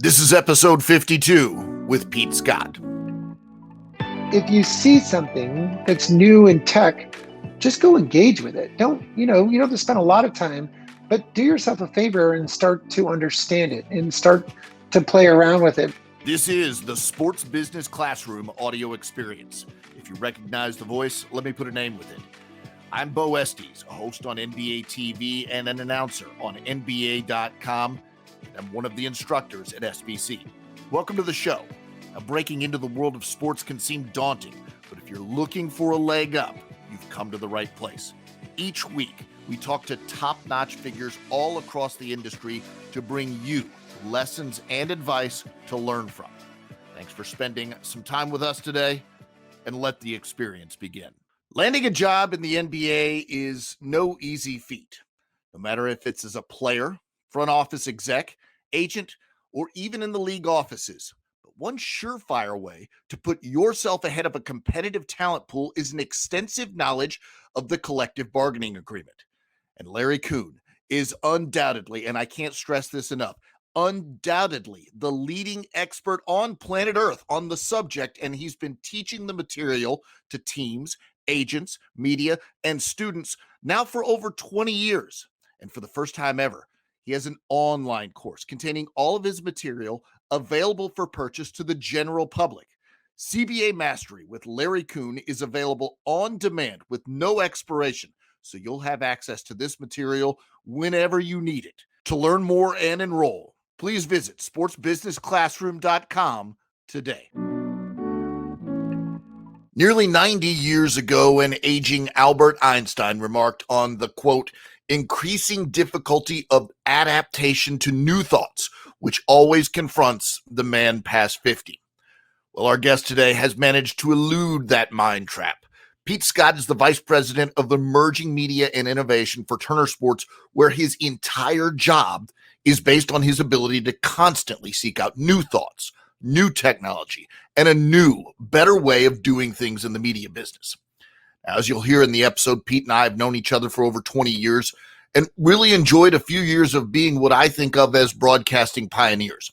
This is episode 52 with Pete Scott. If you see something that's new in tech, just go engage with it. You don't have to spend a lot of time, but do yourself a favor and start to understand it and start to play around with it. This is the Sports Business Classroom audio experience. If you recognize the voice, let me put a name with it. I'm Bo Estes, a host on NBA TV and an announcer on NBA.com. I'm one of the instructors at SBC. Welcome to the show. Now, breaking into the world of sports can seem daunting, but if you're looking for a leg up, you've come to the right place. Each week, we talk to top-notch figures all across the industry to bring you lessons and advice to learn from. Thanks for spending some time with us today, and let the experience begin. Landing a job in the NBA is no easy feat, no matter if it's as a player, front office exec, agent, or even in the league offices. But one surefire way to put yourself ahead of a competitive talent pool is an extensive knowledge of the collective bargaining agreement. And Larry Kuhn is undoubtedly, and I can't stress this enough, undoubtedly the leading expert on planet Earth on the subject, and he's been teaching the material to teams, agents, media, and students now for over 20 years. And for the first time ever, he has an online course containing all of his material available for purchase to the general public. CBA Mastery with Larry Kuhn is available on demand with no expiration, so you'll have access to this material whenever you need it. To learn more and enroll, please visit sportsbusinessclassroom.com today. Nearly 90 years ago, an aging Albert Einstein remarked on the, quote, increasing difficulty of adaptation to new thoughts, which always confronts the man past 50. Well, our guest today has managed to elude that mind trap. Pete Scott is the vice president of emerging media and innovation for Turner Sports, where his entire job is based on his ability to constantly seek out new thoughts, new technology, and a new, better way of doing things in the media business. As you'll hear in the episode, Pete and I have known each other for over 20 years and really enjoyed a few years of being what I think of as broadcasting pioneers.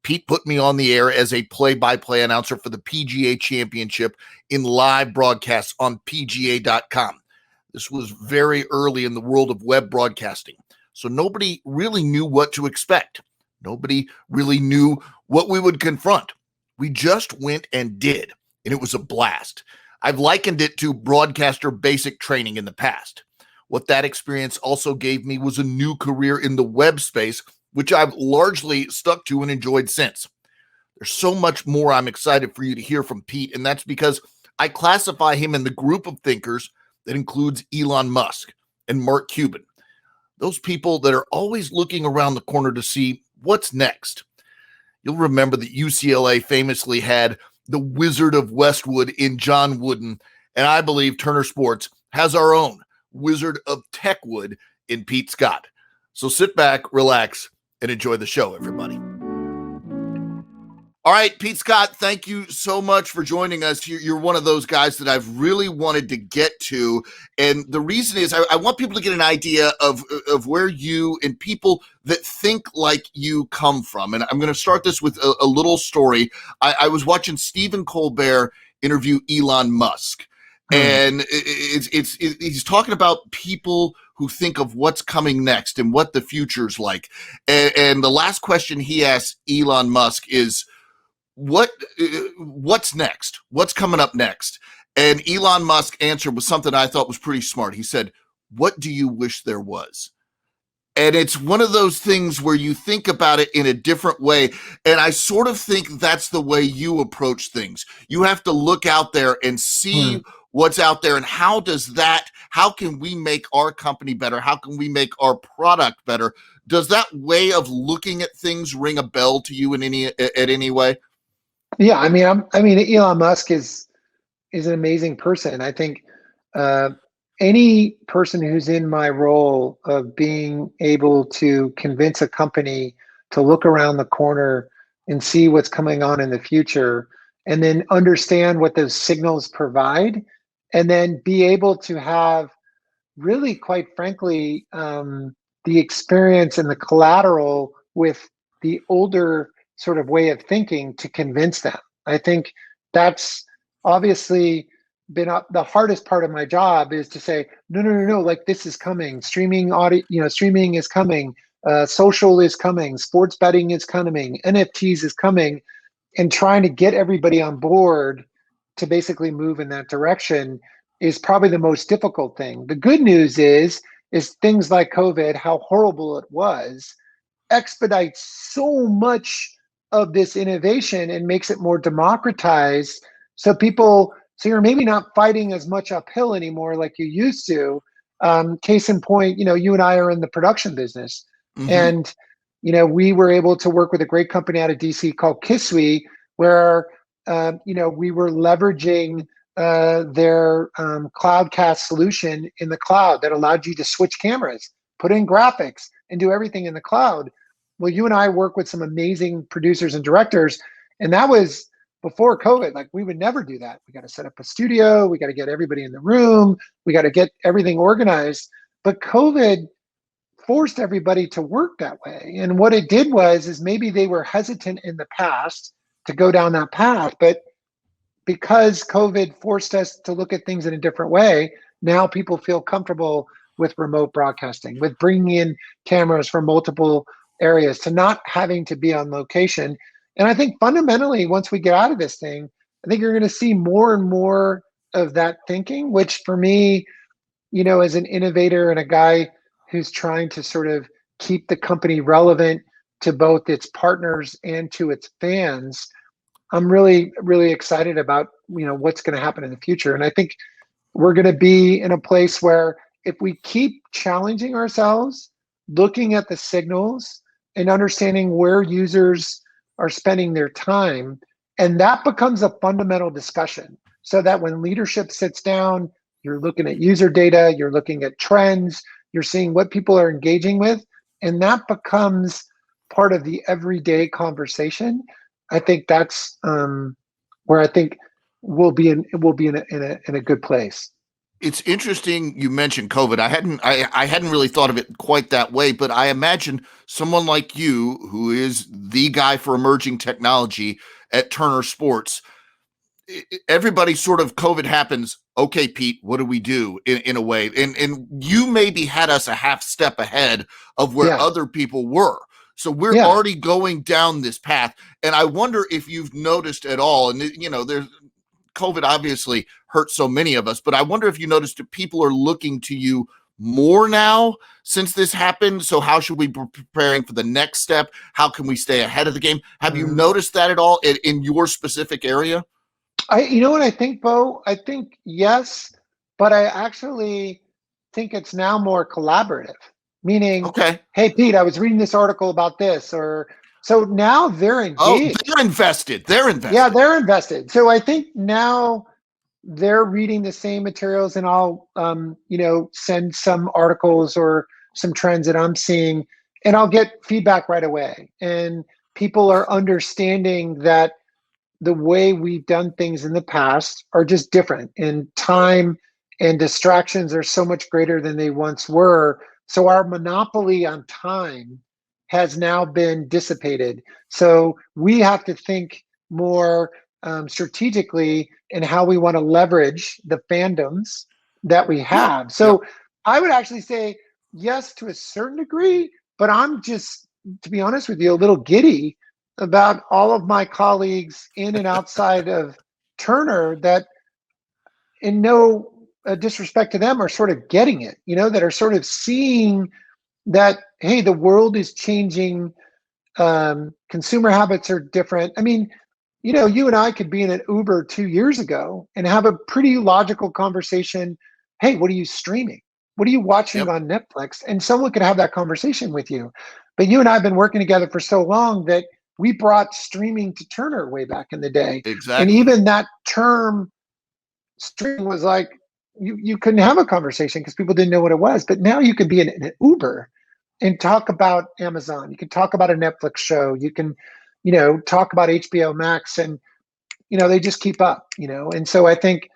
Pete put me on the air as a play-by-play announcer for the PGA Championship in live broadcasts on PGA.com. This was very early in the world of web broadcasting, so nobody really knew what to expect. Nobody really knew what we would confront. We just went and did, and it was a blast. I've likened it to broadcaster basic training in the past. What that experience also gave me was a new career in the web space, which I've largely stuck to and enjoyed since. There's so much more I'm excited for you to hear from Pete, and that's because I classify him in the group of thinkers that includes Elon Musk and Mark Cuban. Those people that are always looking around the corner to see what's next. You'll remember that UCLA famously had the Wizard of Westwood in John Wooden, and I believe Turner Sports has our own Wizard of Techwood in Pete Scott. So sit back, relax, and enjoy the show, everybody. All right, Pete Scott, thank you so much for joining us. You're one of those guys that I've really wanted to get to. And the reason is I want people to get an idea of where you and people that think like you come from. And I'm going to start this with a little story. I was watching Stephen Colbert interview Elon Musk. And he's talking about people who think of what's coming next and what the future's like. And the last question he asked Elon Musk is, what's next? What's coming up next? And Elon Musk answered with something I thought was pretty smart. He said, what do you wish there was? And it's one of those things where you think about it in a different way. And I sort of think that's the way you approach things. You have to look out there and see what's out there and how can we make our company better? How can we make our product better? Does that way of looking at things ring a bell to you in any way? Yeah, I mean, Elon Musk is an amazing person. I think any person who's in my role of being able to convince a company to look around the corner and see what's coming on in the future, and then understand what those signals provide, and then be able to have really, quite frankly, the experience and the collateral with the older sort of way of thinking to convince them. I think that's obviously been the hardest part of my job, is to say, no, no, no, no, like this is coming. Streaming audio, streaming is coming. Social is coming. Sports betting is coming. NFTs is coming, and trying to get everybody on board to basically move in that direction is probably the most difficult thing. The good news is things like COVID, how horrible it was, expedites so much of this innovation and makes it more democratized. So you're maybe not fighting as much uphill anymore like you used to. Case in point, you and I are in the production business, Mm-hmm. and we were able to work with a great company out of DC called Kisui, where we were leveraging their cloudcast solution in the cloud that allowed you to switch cameras, put in graphics, and do everything in the cloud. Well, you and I work with some amazing producers and directors, and that was before COVID. Like, we would never do that. We got to set up a studio, we got to get everybody in the room, we got to get everything organized. But COVID forced everybody to work that way. And what it did is maybe they were hesitant in the past to go down that path, but because COVID forced us to look at things in a different way, now people feel comfortable with remote broadcasting, with bringing in cameras from multiple areas, to not having to be on location. And I think fundamentally, once we get out of this thing, I think you're going to see more and more of that thinking, which for me, as an innovator and a guy who's trying to sort of keep the company relevant to both its partners and to its fans, I'm really, really excited about, what's going to happen in the future. And I think we're going to be in a place where if we keep challenging ourselves, looking at the signals and understanding where users are spending their time, and that becomes a fundamental discussion, so that when leadership sits down, you're looking at user data, you're looking at trends, you're seeing what people are engaging with, and that becomes part of the everyday conversation. I think that's where I think we'll be in a good place. It's interesting you mentioned COVID. I hadn't really thought of it quite that way, but I imagine someone like you, who is the guy for emerging technology at Turner Sports, everybody sort of, COVID happens. Okay, Pete, what do we do in a way? And you maybe had us a half step ahead of where Yeah, other people were. So we're yeah. already going down this path. And I wonder if you've noticed at all, and there's COVID obviously hurt so many of us, but I wonder if you noticed that people are looking to you more now since this happened. So how should we be preparing for the next step? How can we stay ahead of the game? Have you Mhm. noticed that at all in your specific area? You know what I think, Bo? I think yes, but I actually think it's now more collaborative. Meaning, Okay. hey, Pete, I was reading this article about this, or so now they're Oh, engaged. they're invested. They're Yeah, invested. they're invested. So I think now they're reading the same materials, and I'll, send some articles or some trends that I'm seeing, and I'll get feedback right away. And people are understanding that the way we've done things in the past are just different, and time and distractions are so much greater than they once were. So our monopoly on time has now been dissipated. So we have to think more strategically in how we want to leverage the fandoms that we Yep. have. Yep. So I would actually say yes to a certain degree, but I'm just, to be honest with you, a little giddy about all of my colleagues in and outside of Turner that, in no disrespect to them, are sort of getting it, that are sort of seeing that, hey, the world is changing. Consumer habits are different. I mean, you and I could be in an Uber 2 years ago and have a pretty logical conversation. Hey, what are you streaming? What are you watching Yep. on Netflix? And someone could have that conversation with you. But you and I have been working together for so long that we brought streaming to Turner way back in the day. And Exactly. even that term streaming was like, you couldn't have a conversation because people didn't know what it was. But now you could be in an Uber and talk about Amazon. You can talk about a Netflix show. You can, talk about HBO Max, and they just keep up. And so I think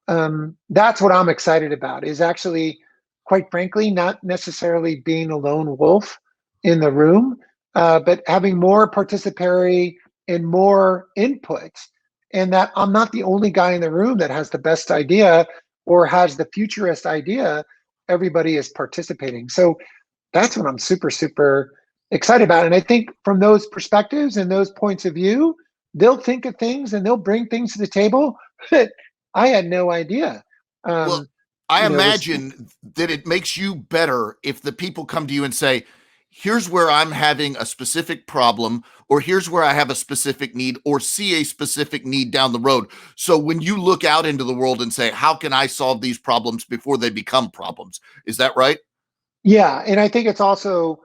that's what I'm excited about. Is actually, quite frankly, not necessarily being a lone wolf in the room, but having more participatory and more input, and that I'm not the only guy in the room that has the best idea or has the futurist idea. Everybody is participating. So that's what I'm super, super excited about. And I think from those perspectives and those points of view, they'll think of things and they'll bring things to the table that I had no idea. Well, Um, I was imagine that it makes you better if the people come to you and say, here's where I'm having a specific problem, or here's where I have a specific need, or see a specific need down the road. So when you look out into the world and say, how can I solve these problems before they become problems? Is that right? yeah, and I think it's also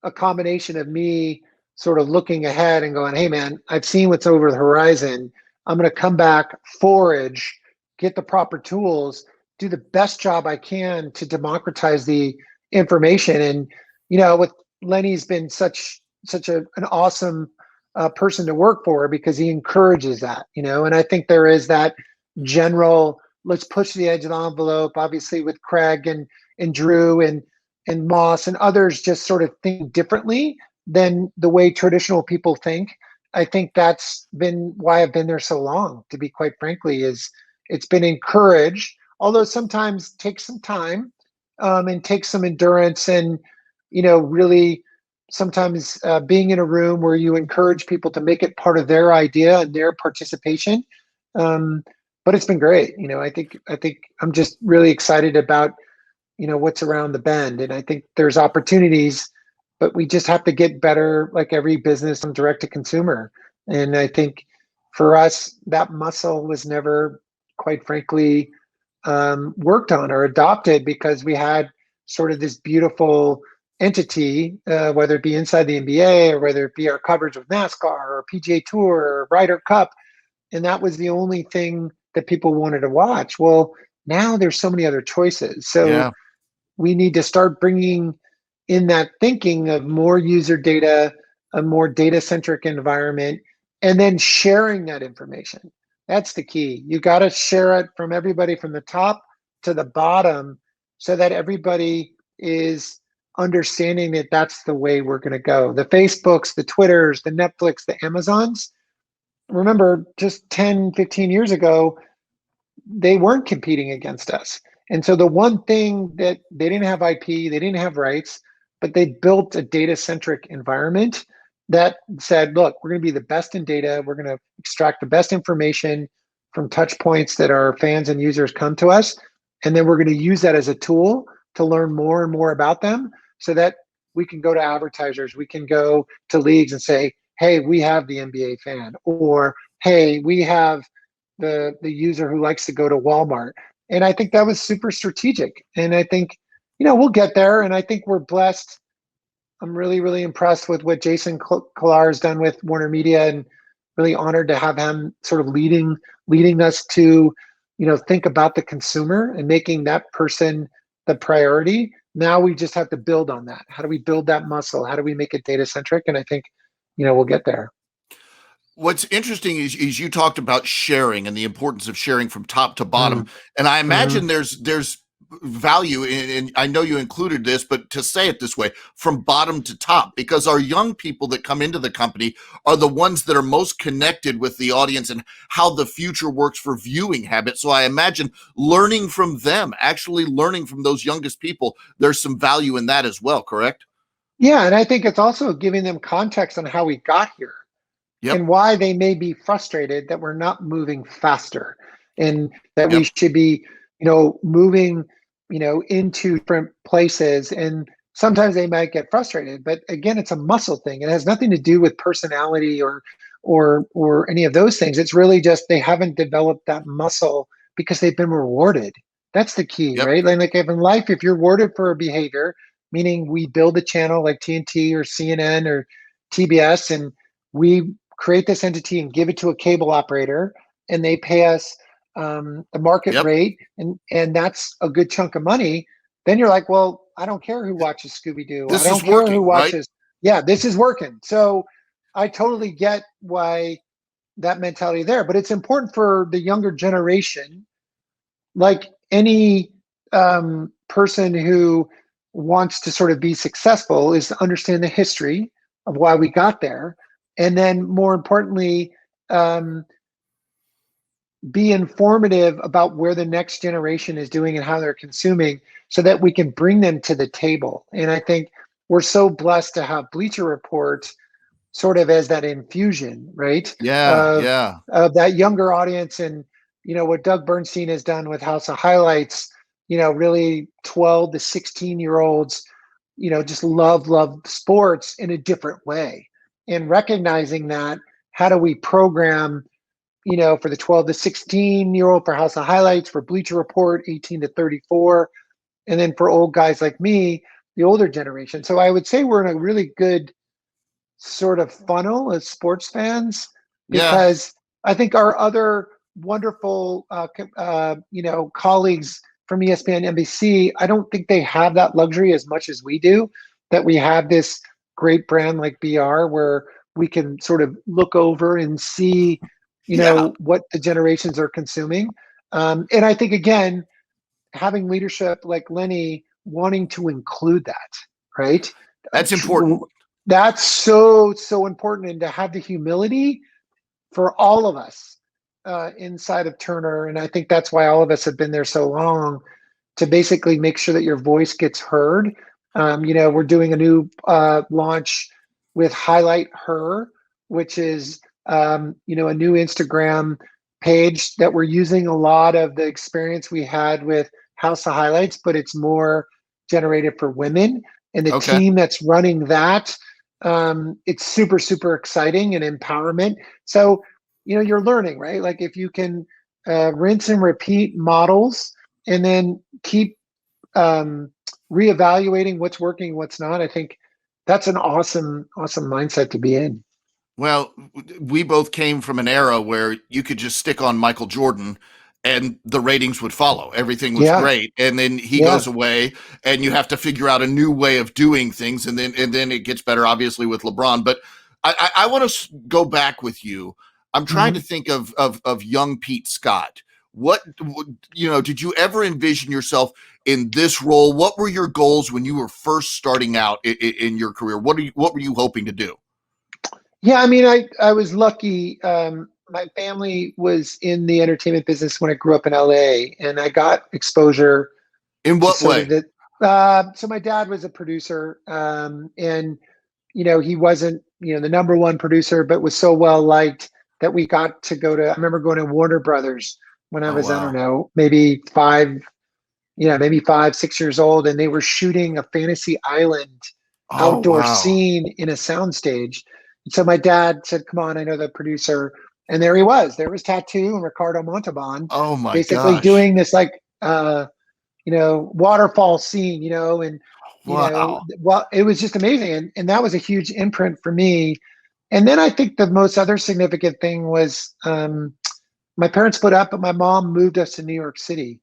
a combination of me sort of looking ahead and going, hey man, I've seen what's over the horizon. I'm going to come back, forage, get the proper tools, do the best job I can to democratize the information. And with Lenny's been an awesome person to work for because he encourages that. And I think there is that general let's push the edge of the envelope. Obviously, with Craig and Drew and Moss and others just sort of think differently than the way traditional people think. I think that's been why I've been there so long, to be quite frankly, is it's been encouraged, although sometimes takes some time and takes some endurance and, really sometimes being in a room where you encourage people to make it part of their idea and their participation. Um, but it's been great. I think I'm just really excited about what's around the bend, and I think there's opportunities, but we just have to get better, like every business, on direct to consumer. And I think for us that muscle was never, quite frankly, worked on or adopted because we had sort of this beautiful entity, whether it be inside the NBA or whether it be our coverage with NASCAR or PGA Tour or Ryder Cup, and that was the only thing that people wanted to watch. Well, now there's so many other choices. So Yeah. we need to start bringing in that thinking of more user data, a more data centric environment, and then sharing that information. That's the key. You got to share it from everybody from the top to the bottom so that everybody is understanding that that's the way we're going to go. The Facebooks, the Twitters, the Netflix, the Amazons. Remember, just 10, 15 years ago, they weren't competing against us. And so the one thing that they didn't have IP, they didn't have rights, but they built a data centric environment that said, look, we're going to be the best in data. We're going to extract the best information from touch points that our fans and users come to us. And then we're going to use that as a tool to learn more and more about them so that we can go to advertisers, we can go to leagues and say, hey, we have the NBA fan, or hey, we have the user who likes to go to Walmart. And I think that was super strategic. And I think, we'll get there. And I think we're blessed. I'm really, really impressed with what Jason Kilar has done with Warner Media, and really honored to have him sort of leading us to, think about the consumer and making that person the priority. Now we just have to build on that. How do we build that muscle? How do we make it data centric? And I think, we'll get there. What's interesting is you talked about sharing and the importance of sharing from top to bottom, Mm-hmm. and I imagine there's value in, I know you included this, but to say it this way, from bottom to top, because our young people that come into the company are the ones that are most connected with the audience and how the future works for viewing habits. So I imagine learning from them, actually learning from those youngest people, there's some value in that as well, correct? Yeah, and I think it's also giving them context on how we got here Yep. and why they may be frustrated that we're not moving faster, and that we Yep. should be, moving, into different places. And sometimes they might get frustrated, but again, it's a muscle thing. It has nothing to do with personality or any of those things. It's really just they haven't developed that muscle because they've been rewarded. That's the key, Yep. right? Like if in life, if you're rewarded for a behavior, meaning we build a channel like TNT or CNN or TBS, and we create this entity and give it to a cable operator, and they pay us the market Yep. rate, and that's a good chunk of money. Then you're like, well, I don't care who watches Scooby Doo. I This is don't care who working, right? watches. Yeah, this is working. So I totally get why that mentality there, but it's important for the younger generation, like any person who wants to sort of be successful, is to understand the history, of why we got there. And then more importantly, um, be informative about where the next generation is doing and how they're consuming so that we can bring them to the table. And I think we're so blessed to have Bleacher Report sort of as that infusion, right? Yeah, Of yeah. of that younger audience. And what Doug Bernstein has done with House of Highlights, really 12 to 16-year olds, just love sports in a different way. And recognizing that, how do we program, for the 12 to 16-year-old for House of Highlights, for Bleacher Report, 18 to 34, and then for old guys like me, the older generation. So I would say we're in a really good sort of funnel as sports fans, Yeah, because I think our other wonderful colleagues from ESPN, NBC, I don't think they have that luxury as much as we do, that we have this great brand like BR where we can sort of look over and see yeah. what the generations are consuming. And I think, again, having leadership like Lenny wanting to include that, right? That's important. That's so important, and to have the humility for all of us inside of Turner. And I think that's why all of us have been there so long, to basically make sure that your voice gets heard. We're doing a new launch with Highlight Her, which is a new Instagram page that we're using a lot of the experience we had with House of Highlights, but it's more generated for women. And the Okay. team that's running that, it's super exciting and empowerment. So, you're learning, right? Like, if you can rinse and repeat models and then keep um, reevaluating what's working, what's not, I think that's an awesome mindset to be in. Well, we both came from an era where you could just stick on Michael Jordan and the ratings would follow. Everything was Yeah, great. And then he yeah. goes away and you have to figure out a new way of doing things. And then it gets better, obviously, with LeBron. But I want to go back with you. I'm trying to Mhm. think of young Pete Scott. What, did you ever envision yourself in this role? What were your goals when you were first starting out in your career? What were you hoping to do? Yeah, I mean, I was lucky. My family was in the entertainment business when I grew up in LA, and I got exposure In to what sort of way? the. So my dad was a producer, and he wasn't the number one producer, but was so well liked that we got to go to. I remember going to Warner Brothers when I Oh, was, I don't wow. know, maybe 5, 6 years old, and they were shooting a Fantasy Island Oh, outdoor wow. scene in a soundstage. And so my dad said, "Come on, I know the producer." And there he was. There was Tattoo and Ricardo Montalban, Oh, my basically gosh. doing this like waterfall scene, and Wow. well, it was just amazing, and that was a huge imprint for me. And then I think the most other significant thing was my parents split up, but my mom moved us to New York City.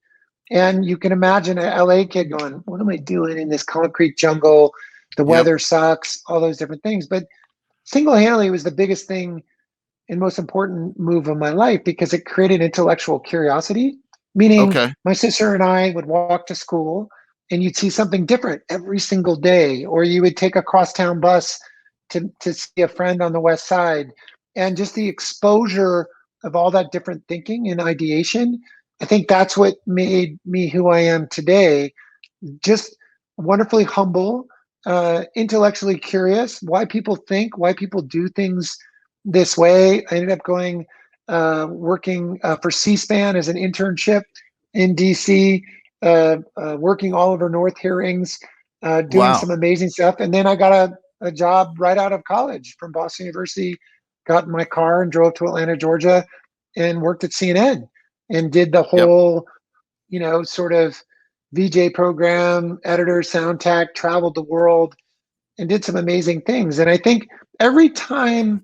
And you can imagine an LA kid going, "What am I doing in this concrete jungle? The Yep. weather sucks, all those different things." But single-handedly, it was the biggest thing and most important move of my life, because it created intellectual curiosity. Meaning, Okay. my sister and I would walk to school and you'd see something different every single day, or you would take a crosstown bus to see a friend on the west side. And just the exposure of all that different thinking and ideation, I think that's what made me who I am today. Just wonderfully humble, intellectually curious, why people think, why people do things this way. I ended up going, working for C-SPAN as an internship in DC, working all over North hearings, doing Wow. some amazing stuff. And then I got a job right out of college from Boston University, got in my car and drove to Atlanta, Georgia, and worked at CNN and did the Yep. whole, sort of VJ program, editor, sound tech, traveled the world and did some amazing things. And I think every time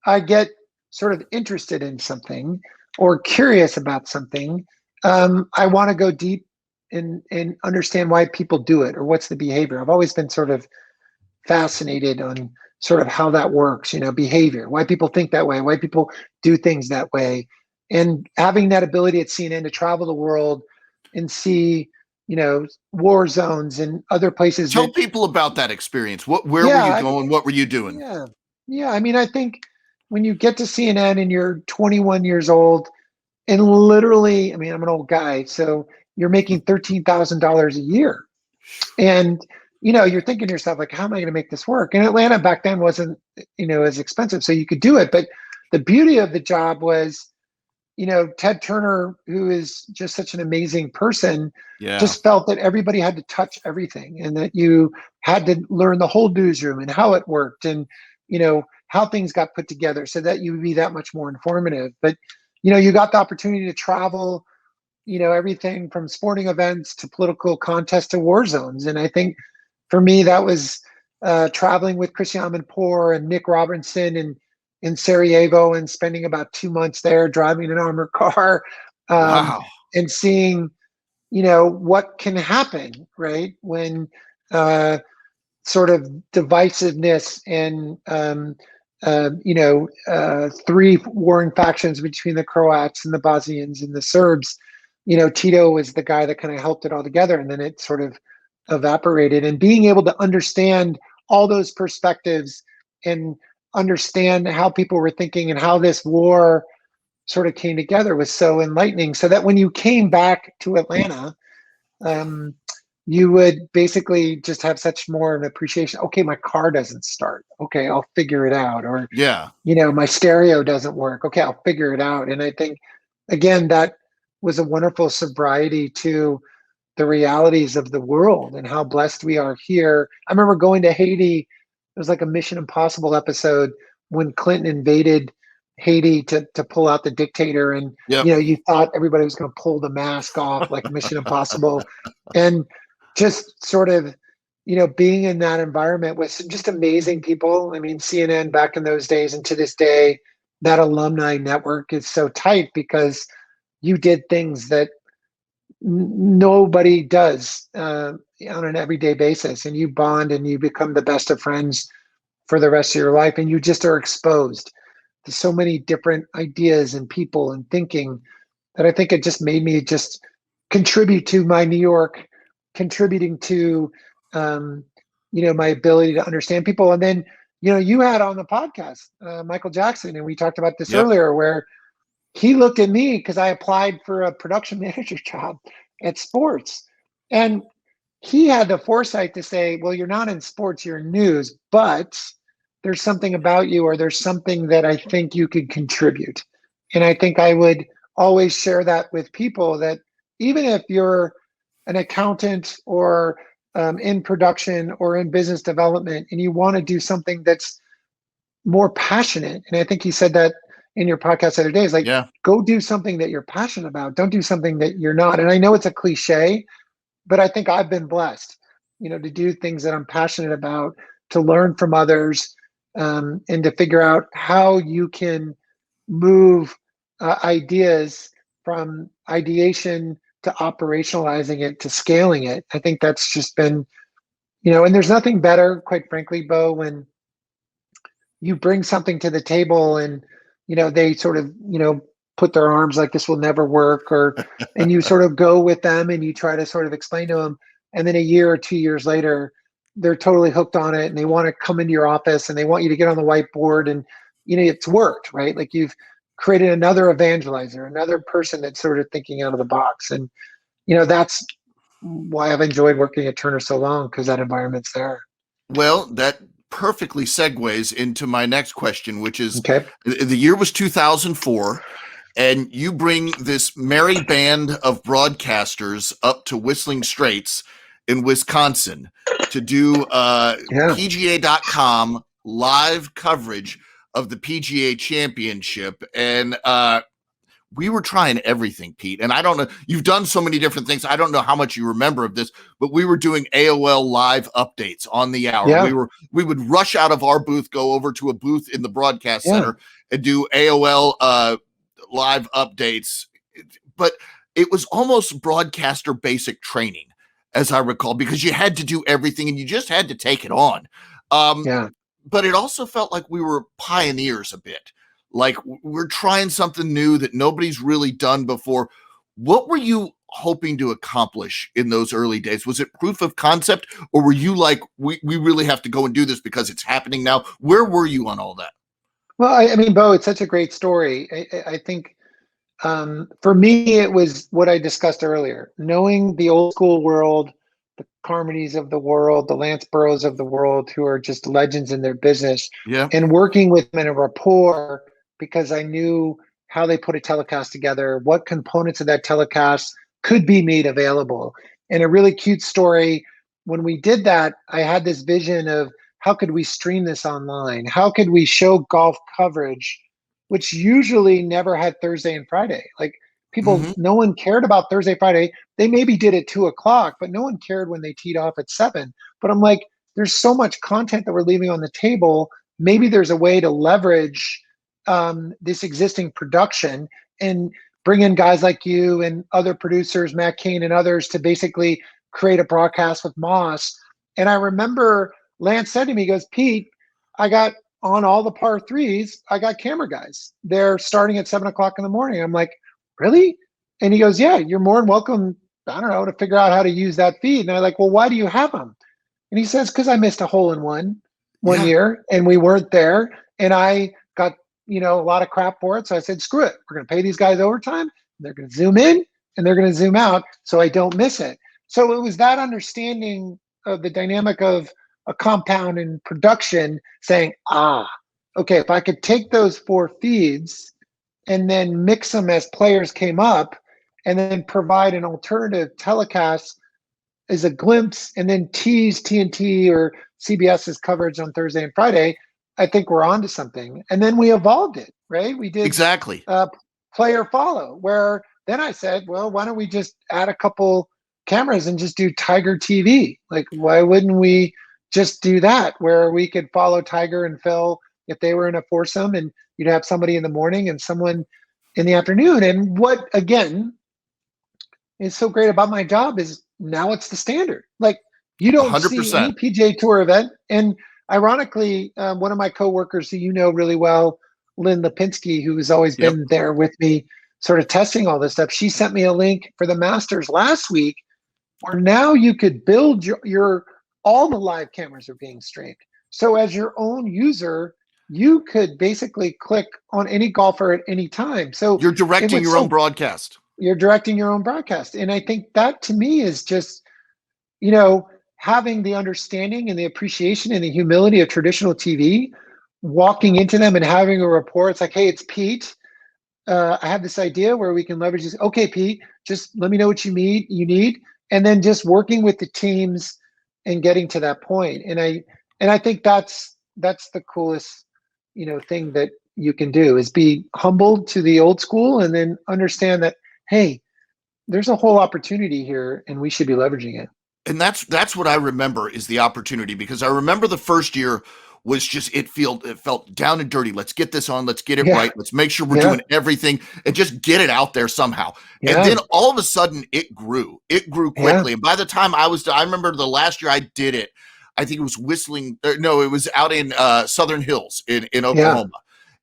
I get sort of interested in something or curious about something, I want to go deep and understand why people do it or what's the behavior. I've always been sort of fascinated on sort of how that works, behavior, why people think that way, why people do things that way. And having that ability at CNN to travel the world and see war zones and other places Tell that, people about that experience. Where were you yeah, going? What were you doing? yeah, yeah. I mean, I think when you get to CNN and you're 21 years old and literally, I mean, I'm an old guy, so you're making $13,000 a year. And, you're thinking to yourself, like, how am I going to make this work? And Atlanta back then wasn't, as expensive, so you could do it. But the beauty of the job was, Ted Turner, who is just such an amazing person, Yeah. just felt that everybody had to touch everything and that you had to learn the whole newsroom and how it worked and, how things got put together so that you would be that much more informative. But, you got the opportunity to travel, everything from sporting events to political contests to war zones. And I think for me, that was traveling with Christian Amanpour and Nick Robinson and in Sarajevo and spending about 2 months there, driving an armored car, um, Wow. and seeing, what can happen, right? When uh, sort of divisiveness and, three warring factions between the Croats and the Bosnians and the Serbs. Tito was the guy that kind of helped it all together, and then it sort of evaporated. And being able to understand all those perspectives and understand how people were thinking and how this war sort of came together was so enlightening. So that when you came back to Atlanta, um, you would basically just have such more of an appreciation. Okay, my car doesn't start. Okay, I'll figure it out. Or, Yeah. my stereo doesn't work. Okay, I'll figure it out. And I think, again, that was a wonderful sobriety to the realities of the world and how blessed we are here. I remember going to Haiti. It was like a Mission Impossible episode when Clinton invaded Haiti to pull out the dictator. And, Yep. you thought everybody was going to pull the mask off like Mission Impossible. And just sort of, being in that environment with just amazing people. I mean, CNN back in those days and to this day, that alumni network is so tight because you did things that nobody does on an everyday basis, and you bond and you become the best of friends for the rest of your life, and you just are exposed to so many different ideas and people and thinking that I think it just made me just contribute to my New York, contributing to my ability to understand people. And then you had on the podcast Michael Jackson, and we talked about this Yep. earlier, where he looked at me because I applied for a production manager job at sports. And he had the foresight to say, well, you're not in sports, you're in news, but there's something about you, or there's something that I think you could contribute. And I think I would always share that with people, that even if you're an accountant or in production or in business development and you want to do something that's more passionate. And I think he said that in your podcast the other day, is like, Yeah. go do something that you're passionate about. Don't do something that you're not. And I know it's a cliche, but I think I've been blessed, to do things that I'm passionate about, to learn from others, and to figure out how you can move ideas from ideation to operationalizing it to scaling it. I think that's just been, and there's nothing better, quite frankly, Bo, when you bring something to the table and they sort of put their arms like this will never work, or and you sort of go with them and you try to sort of explain to them, and then a year or 2 years later they're totally hooked on it and they want to come into your office and they want you to get on the whiteboard, and it's worked, right? Like you've created another evangelizer, another person that's sort of thinking out of the box. And that's why I've enjoyed working at Turner so long, because that environment's there. Well, that perfectly segues into my next question, which is Okay. the year was 2004, and you bring this merry band of broadcasters up to Whistling Straits in Wisconsin to do Yeah. PGA.com live coverage of the PGA Championship. And we were trying everything, Pete. And I don't know, you've done so many different things. I don't know how much you remember of this, but we were doing AOL live updates on the hour. Yeah. We would rush out of our booth, go over to a booth in the broadcast Yeah. center and do AOL live updates. But it was almost broadcaster basic training, as I recall, because you had to do everything and you just had to take it on. Yeah. But it also felt like we were pioneers a bit. Like we're trying something new that nobody's really done before. What were you hoping to accomplish in those early days? Was it proof of concept, or were you like, we really have to go and do this because it's happening now? Where were you on all that? Well, I mean, Bo, it's such a great story. I think for me, it was what I discussed earlier, knowing the old school world, the Carmodys of the world, the Lance Burrows of the world, who are just legends in their business, Yeah. and working with them in a rapport because I knew how they put a telecast together, what components of that telecast could be made available. And a really cute story, when we did that, I had this vision of how could we stream this online? How could we show golf coverage, which usually never had Thursday and Friday? Like people, Mm-hmm. no one cared about Thursday, Friday. They maybe did at 2 o'clock, but no one cared when they teed off at 7. But I'm like, there's so much content that we're leaving on the table. Maybe there's a way to leverage this existing production and bring in guys like you and other producers, Matt Cain and others, to basically create a broadcast with Moss. And I remember Lance said to me, he goes, Pete, I got on all the par threes, I got camera guys. They're starting at 7 o'clock in the morning. I'm like, really? And he goes, yeah, you're more than welcome, I don't know, to figure out how to use that feed. And I'm like, well, why do you have them? And he says, because I missed a hole in one Yeah. year and we weren't there. And I got, a lot of crap for it. So I said, screw it. We're going to pay these guys overtime. They're going to zoom in and they're going to zoom out so I don't miss it. So it was that understanding of the dynamic of a compound in production saying, okay, if I could take those 4 feeds and then mix them as players came up and then provide an alternative telecast as a glimpse and then tease TNT or CBS's coverage on Thursday and Friday, I think we're onto something. And then we evolved it, right? We did Exactly. player follow, where then I said, well, why don't we just add a couple cameras and just do Tiger TV? Like, why wouldn't we just do that, where we could follow Tiger and Phil if they were in a foursome, and you'd have somebody in the morning and someone in the afternoon. And what, again, is so great about my job is now it's the standard. Like, you don't see 100%. any PGA Tour event. And ironically, one of my coworkers who you know really well, Lynn Lipinski, who has always Yep. been there with me, sort of testing all this stuff, she sent me a link for the Masters last week where now you could build your all the live cameras are being streamed. So as your own user, you could basically click on any golfer at any time. So You're it directing was your own so broadcast. you're directing your own broadcast. And I think that to me is just, having the understanding and the appreciation and the humility of traditional TV, walking into them and having a report. It's like, hey, it's Pete. I have this idea where we can leverage this. Okay, Pete, just let me know what you need, and then just working with the teams and getting to that point. And I think that's the coolest, thing that you can do is be humbled to the old school and then understand that, hey, there's a whole opportunity here and we should be leveraging it. And that's what I remember is the opportunity, because I remember the first year was just it felt down and dirty. Let's get this on, let's get it Yeah, right. Let's make sure we're yeah, doing everything and just get it out there somehow. And yeah, then all of a sudden it grew. It grew yeah, quickly. And by the time I remember the last year I did it, I think it was no, it was out in Southern Hills in yeah, Oklahoma.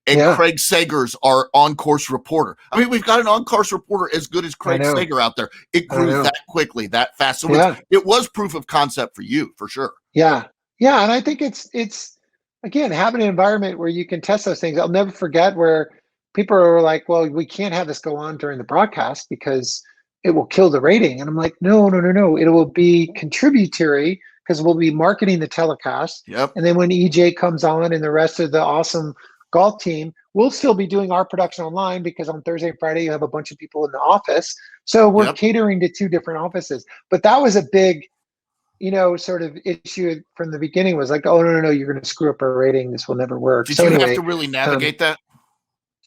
And yeah. Craig Sager's our on-course reporter. I mean, we've got an on-course reporter as good as I Craig know, Sager out there. It I grew know. that quickly, that fast. So Yeah, it was proof of concept for you, for sure. yeah, yeah. And I think it's again having an environment where you can test those things. I'll never forget where people are like, "Well, we can't have this go on during the broadcast because it will kill the rating." And I'm like, "No, no, no, no. It will be contributory because we'll be marketing the telecast, Yep, and then when EJ comes on and the rest of the awesome golf team, we'll still be doing our production online because on Thursday and Friday you have a bunch of people in the office. So we're yep. catering to 2 different offices." But that was a big sort of issue from the beginning was like, oh, no, no, no, you're going to screw up our rating. This will never work. Did So you have anyway, to really um, navigate that?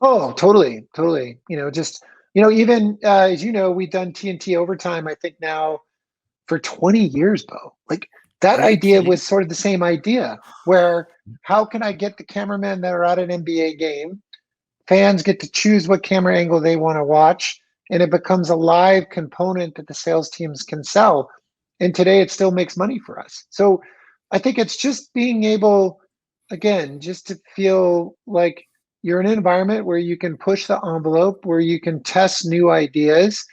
oh, totally, totally. Just, even as we've done TNT overtime, I think now for 20 years, Bo. Like that Are you idea kidding? was sort of the same idea where how can I get the cameramen that are at an NBA game? Fans get to choose what camera angle they want to watch, and it becomes a live component that the sales teams can sell. And today it still makes money for us. So I think it's just being able, again, just to feel like you're in an environment where you can push the envelope, where you can test new ideas,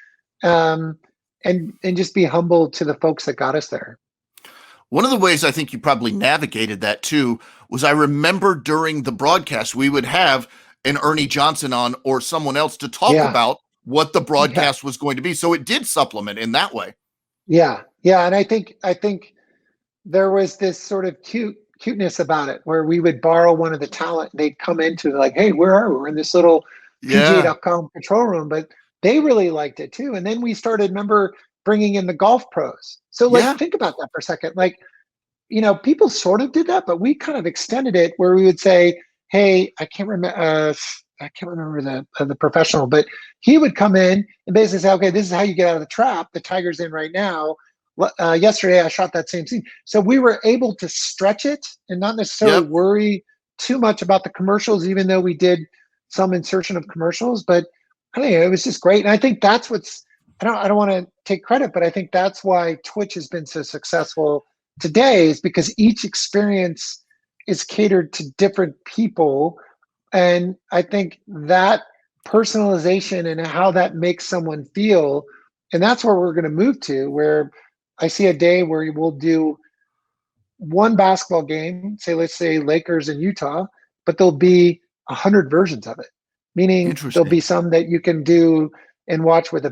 um, and just be humble to the folks that got us there. One of the ways I think you probably navigated that too was I remember during the broadcast, we would have an Ernie Johnson on or someone else to talk Yeah. about what the Yeah. broadcast was going to be. So it did supplement in that way. Yeah. Yeah. And I think there was this sort of cuteness about it where we would borrow one of the talent and they'd come into like, hey, where are we? We're in this little Yeah. PJ.com control room, but they really liked it too. And then we started, remember, bringing in the golf pros. So like, Yeah. think about that for a second. Like, people sort of did that, but we kind of extended it where we would say, "Hey, I can't remember the professional, but he would come in and basically say, okay, this is how you get out of the trap. The tiger's in right now. Yesterday, I shot that same scene." So we were able to stretch it and not necessarily Yep. worry too much about the commercials, even though we did some insertion of commercials. But I think it was just great, and I think that's what's. I don't want to take credit, but I think that's why Twitch has been so successful today is because each experience is catered to different people. And I think that personalization and how that makes someone feel, and that's where we're going to move to, where I see a day where we'll do one basketball game, say, let's say Lakers in Utah, but there'll be 100 versions of it, meaning there'll Interesting. be some that you can do and watch with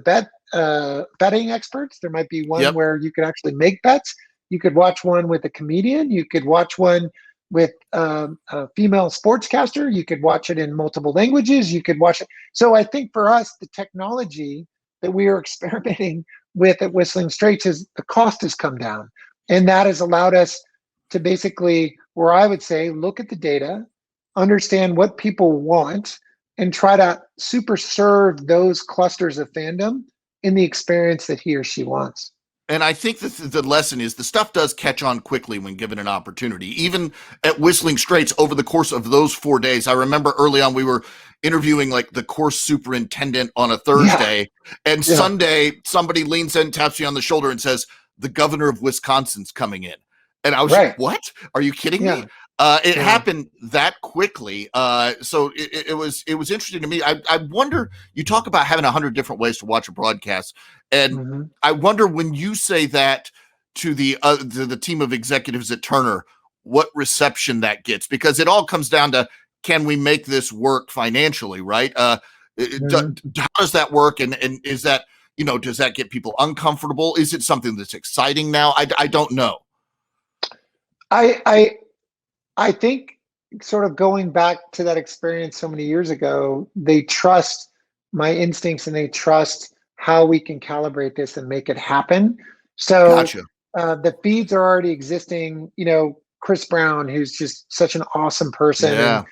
betting experts. There might be one Yep. where you could actually make bets. You could watch one with a comedian. You could watch one with a female sportscaster. You could watch it in multiple languages. You could watch it. So I think for us, the technology that we are experimenting with at Whistling Straits is the cost has come down. And that has allowed us to basically, where I would say, look at the data, understand what people want, and try to super serve those clusters of fandom in the experience that he or she wants. And I think that the lesson is the stuff does catch on quickly when given an opportunity. Even at Whistling Straits, over the course of those 4 days, I remember early on we were interviewing like the course superintendent on a Yeah, Thursday, and yeah, Sunday somebody leans in, taps you on the shoulder, and says, "The governor of Wisconsin's coming in." And I was, right. "What? Are you kidding me?" Yeah, It yeah. happened that quickly, so it was interesting to me. I wonder. You talk about having 100 different ways to watch a broadcast, and Hmm. I wonder when you say that to the team of executives at Turner, what reception that gets, because it all comes down to, can we make this work financially, right? Hmm. How does that work, and is that, does that get people uncomfortable? Is it something that's exciting now? I don't know. I, I, I think sort of going back to that experience so many years ago, they trust my instincts and they trust how we can calibrate this and make it happen. So Gotcha. the feeds are already existing. Chris Brown, who's just such an awesome person and Yeah.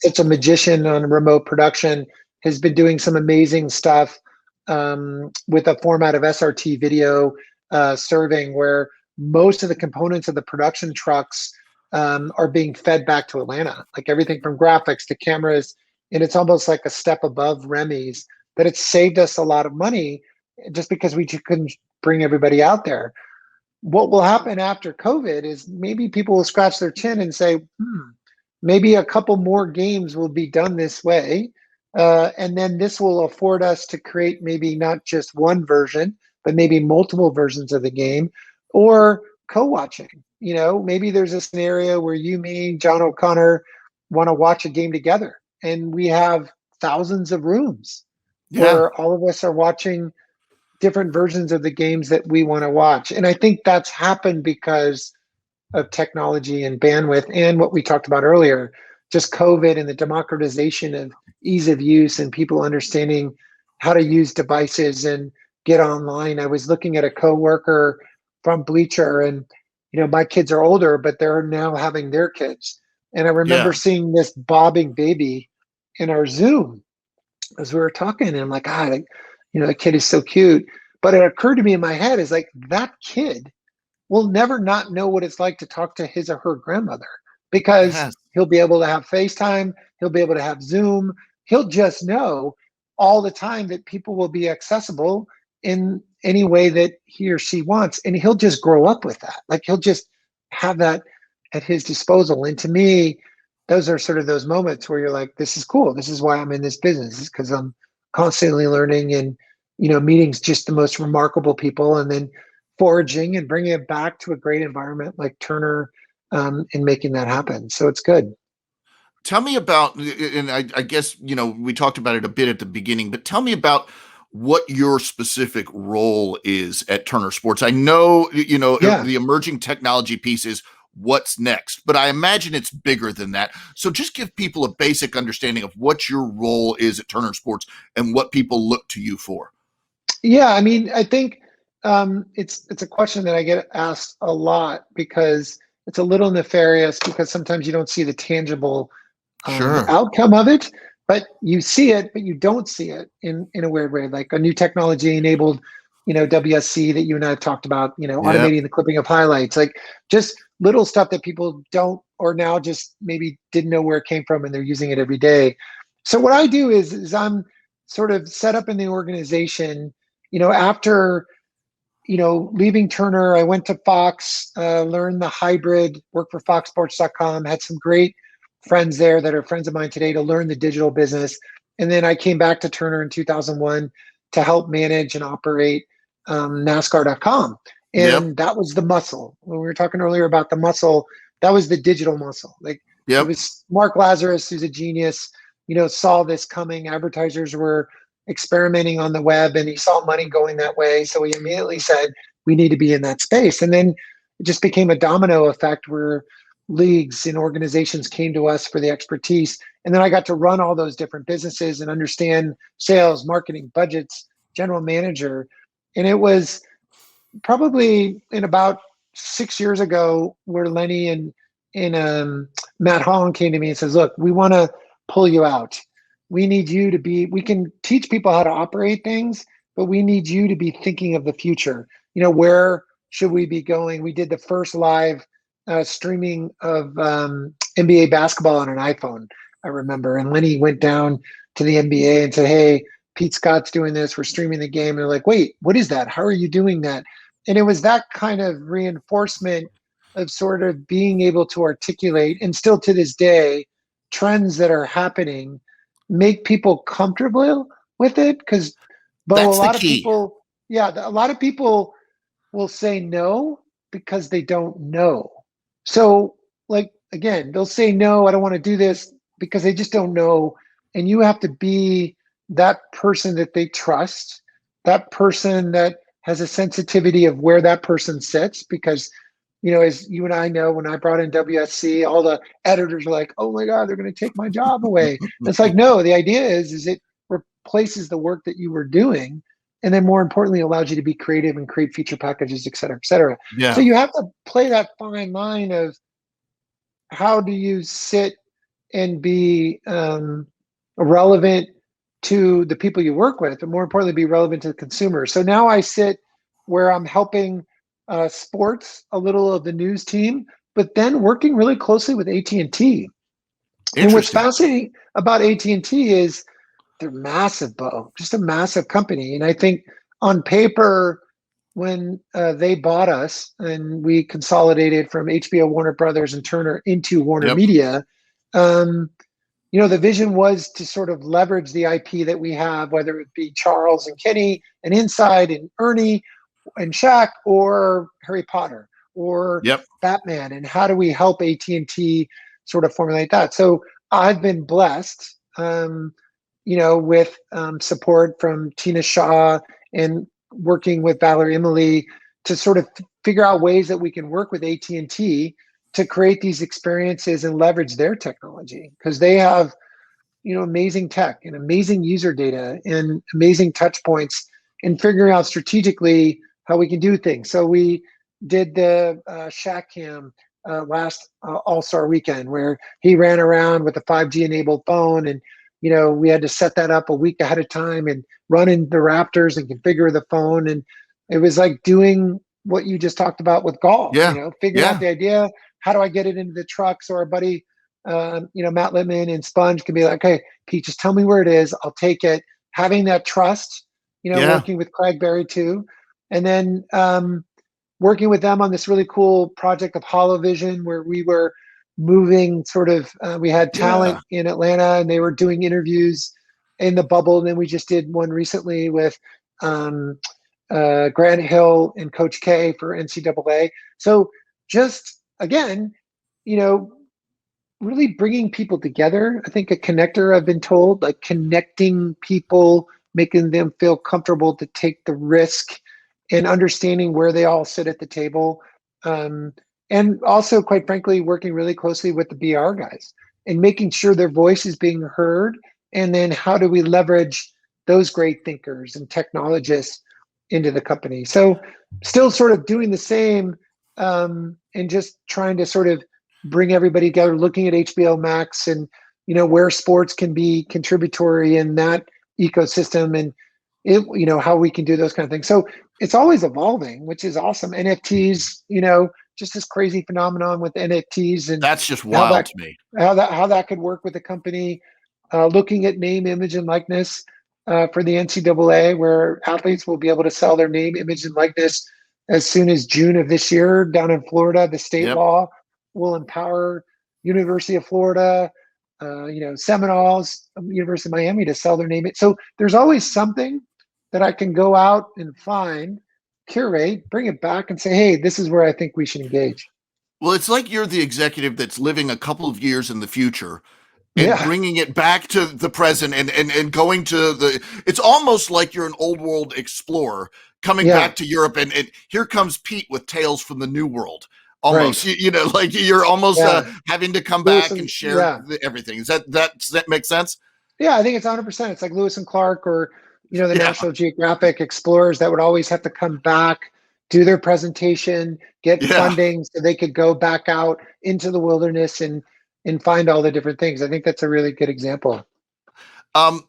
such a magician on remote production, has been doing some amazing stuff with a format of SRT video serving where most of the components of the production trucks are being fed back to Atlanta, like everything from graphics to cameras. And it's almost like a step above Remy's, that it's saved us a lot of money just because we couldn't bring everybody out there. What will happen after COVID is maybe people will scratch their chin and say, maybe a couple more games will be done this way. And then this will afford us to create maybe not just one version, but maybe multiple versions of the game or co watching. Maybe there's a scenario where you, me, John O'Connor want to watch a game together, and we have thousands of rooms Yeah. where all of us are watching different versions of the games that we want to watch. And I think that's happened because of technology and bandwidth and what we talked about earlier, just COVID and the democratization of ease of use and people understanding how to use devices and get online. I was looking at a coworker from Bleacher, and my kids are older, but they're now having their kids. And I remember Yeah. seeing this bobbing baby in our Zoom as we were talking, and I'm like, the kid is so cute. But it occurred to me in my head is like that kid will never not know what it's like to talk to his or her grandmother because Yes. he'll be able to have FaceTime, he'll be able to have Zoom, he'll just know all the time that people will be accessible in any way that he or she wants. And he'll just grow up with that. Like he'll just have that at his disposal. And to me, those are sort of those moments where you're like, this is cool. This is why I'm in this business, because I'm constantly learning and meeting just the most remarkable people, and then foraging and bringing it back to a great environment like Turner, and making that happen. So it's good. Tell me about, and I guess, we talked about it a bit at the beginning, but tell me about what your specific role is at Turner Sports. I know, Yeah. the emerging technology piece is what's next, but I imagine it's bigger than that. So just give people a basic understanding of what your role is at Turner Sports and what people look to you for. Yeah, I mean, I think it's a question that I get asked a lot because it's a little nefarious because sometimes you don't see the tangible Sure. outcome of it, but you see it, but you don't see it in a weird way, like a new technology enabled, WSC that you and I have talked about, Yep. automating the clipping of highlights, like just little stuff that people don't, or now just maybe didn't know where it came from and they're using it every day. So what I do is I'm sort of set up in the organization, after leaving Turner, I went to Fox, learned the hybrid, worked for FoxSports.com, had some great friends there that are friends of mine today to learn the digital business. And then I came back to Turner in 2001 to help manage and operate NASCAR.com. Yep. And that was the muscle. When we were talking earlier about the muscle, that was the digital muscle. Like it Yep. was Mark Lazarus, who's a genius, saw this coming. Advertisers were experimenting on the web and he saw money going that way. So he immediately said, we need to be in that space. And then it just became a domino effect where leagues and organizations came to us for the expertise. And then I got to run all those different businesses and understand sales, marketing, budgets, general manager. And it was probably in about 6 years ago where Lenny and Matt Holland came to me and says, look, we want to pull you out. We need you to be, we can teach people how to operate things, but we need you to be thinking of the future. Where should we be going? We did the first live streaming of NBA basketball on an iPhone, I remember. And Lenny went down to the NBA and said, hey, Pete Scott's doing this. We're streaming the game. And they're like, wait, what is that? How are you doing that? And it was that kind of reinforcement of sort of being able to articulate, and still to this day, trends that are happening, make people comfortable with it. But a That's the lot of key. people, yeah, a lot of people will say no because they don't know. So, like, again, they'll say no, I don't want to do this because they just don't know. And you have to be that person that they trust, that person that has a sensitivity of where that person sits. Because, as you and I know, when I brought in WSC, all the editors are like, oh my God, they're going to take my job away. And it's like, no, the idea is it replaces the work that you were doing, and then more importantly allows you to be creative and create feature packages, et cetera, et cetera. So Yeah. you have to play that fine line of how do you sit and be relevant to the people you work with, and more importantly be relevant to the consumer. So now I sit where I'm helping sports, a little of the news team, but then working really closely with AT&T. And what's Interesting. fascinating about AT&T is they're massive, Bo, just a massive company. And I think on paper, when they bought us and we consolidated from HBO, Warner Brothers, and Turner into Warner Yep. Media, um, the vision was to sort of leverage the IP that we have, whether it be Charles and Kenny and Inside and Ernie and Shaq, or Harry Potter or Yep. Batman, and how do we help AT&T sort of formulate that? So I've been blessed, with support from Tina Shaw and working with Valerie Emily to sort of figure out ways that we can work with AT&T to create these experiences and leverage their technology, because they have amazing tech and amazing user data and amazing touch points, and figuring out strategically how we can do things. So we did the Shaq Cam last All-Star weekend, where he ran around with a 5G enabled phone, and we had to set that up a week ahead of time and run in the Raptors and configure the phone. And it was like doing what you just talked about with golf, Yeah. figuring out Yeah. the idea, how do I get it into the truck? So our buddy, Matt Littman and Sponge can be like, okay, Pete, just tell me where it is. I'll take it. Having that trust, Yeah. working with Craig Berry too. And then working with them on this really cool project of HoloVision, where we were moving sort of, we had talent Yeah. in Atlanta and they were doing interviews in the bubble. And then we just did one recently with Grant Hill and Coach K for NCAA. So just again, you know, really bringing people together. I think a connector, I've been told, like connecting people, making them feel comfortable to take the risk and understanding where they all sit at the table. Um, and also, quite frankly, working really closely with the BR guys and making sure their voice is being heard. And then how do we leverage those great thinkers and technologists into the company? So, still sort of doing the same, and just trying to sort of bring everybody together, looking at HBO Max and where sports can be contributory in that ecosystem, and how we can do those kind of things. So it's always evolving, which is awesome. NFTs, just this crazy phenomenon with NFTs and That's just how wild that to me. how that could work with the company. Looking at name, image, and likeness for the NCAA, where athletes will be able to sell their name, image, and likeness as soon as June of this year down in Florida. The state Yep. law will empower University of Florida, Seminoles, University of Miami to sell their name. So there's always something that I can go out and find, curate, bring it back, and say, hey, this is where I think we should engage. Well, it's like you're the executive that's living a couple of years in the future and Yeah, bringing it back to the present and going to it's almost like you're an old world explorer coming yeah, back to Europe, and here comes Pete with tales from the new world. Almost, right. like you're almost Yeah, having to come Lewis back and and share yeah, everything. Does that make sense? yeah. I think it's 100%. It's like Lewis and Clark, or the Yeah, National Geographic explorers that would always have to come back, do their presentation, get yeah. funding so they could go back out into the wilderness and find all the different things. I think that's a really good example. I'm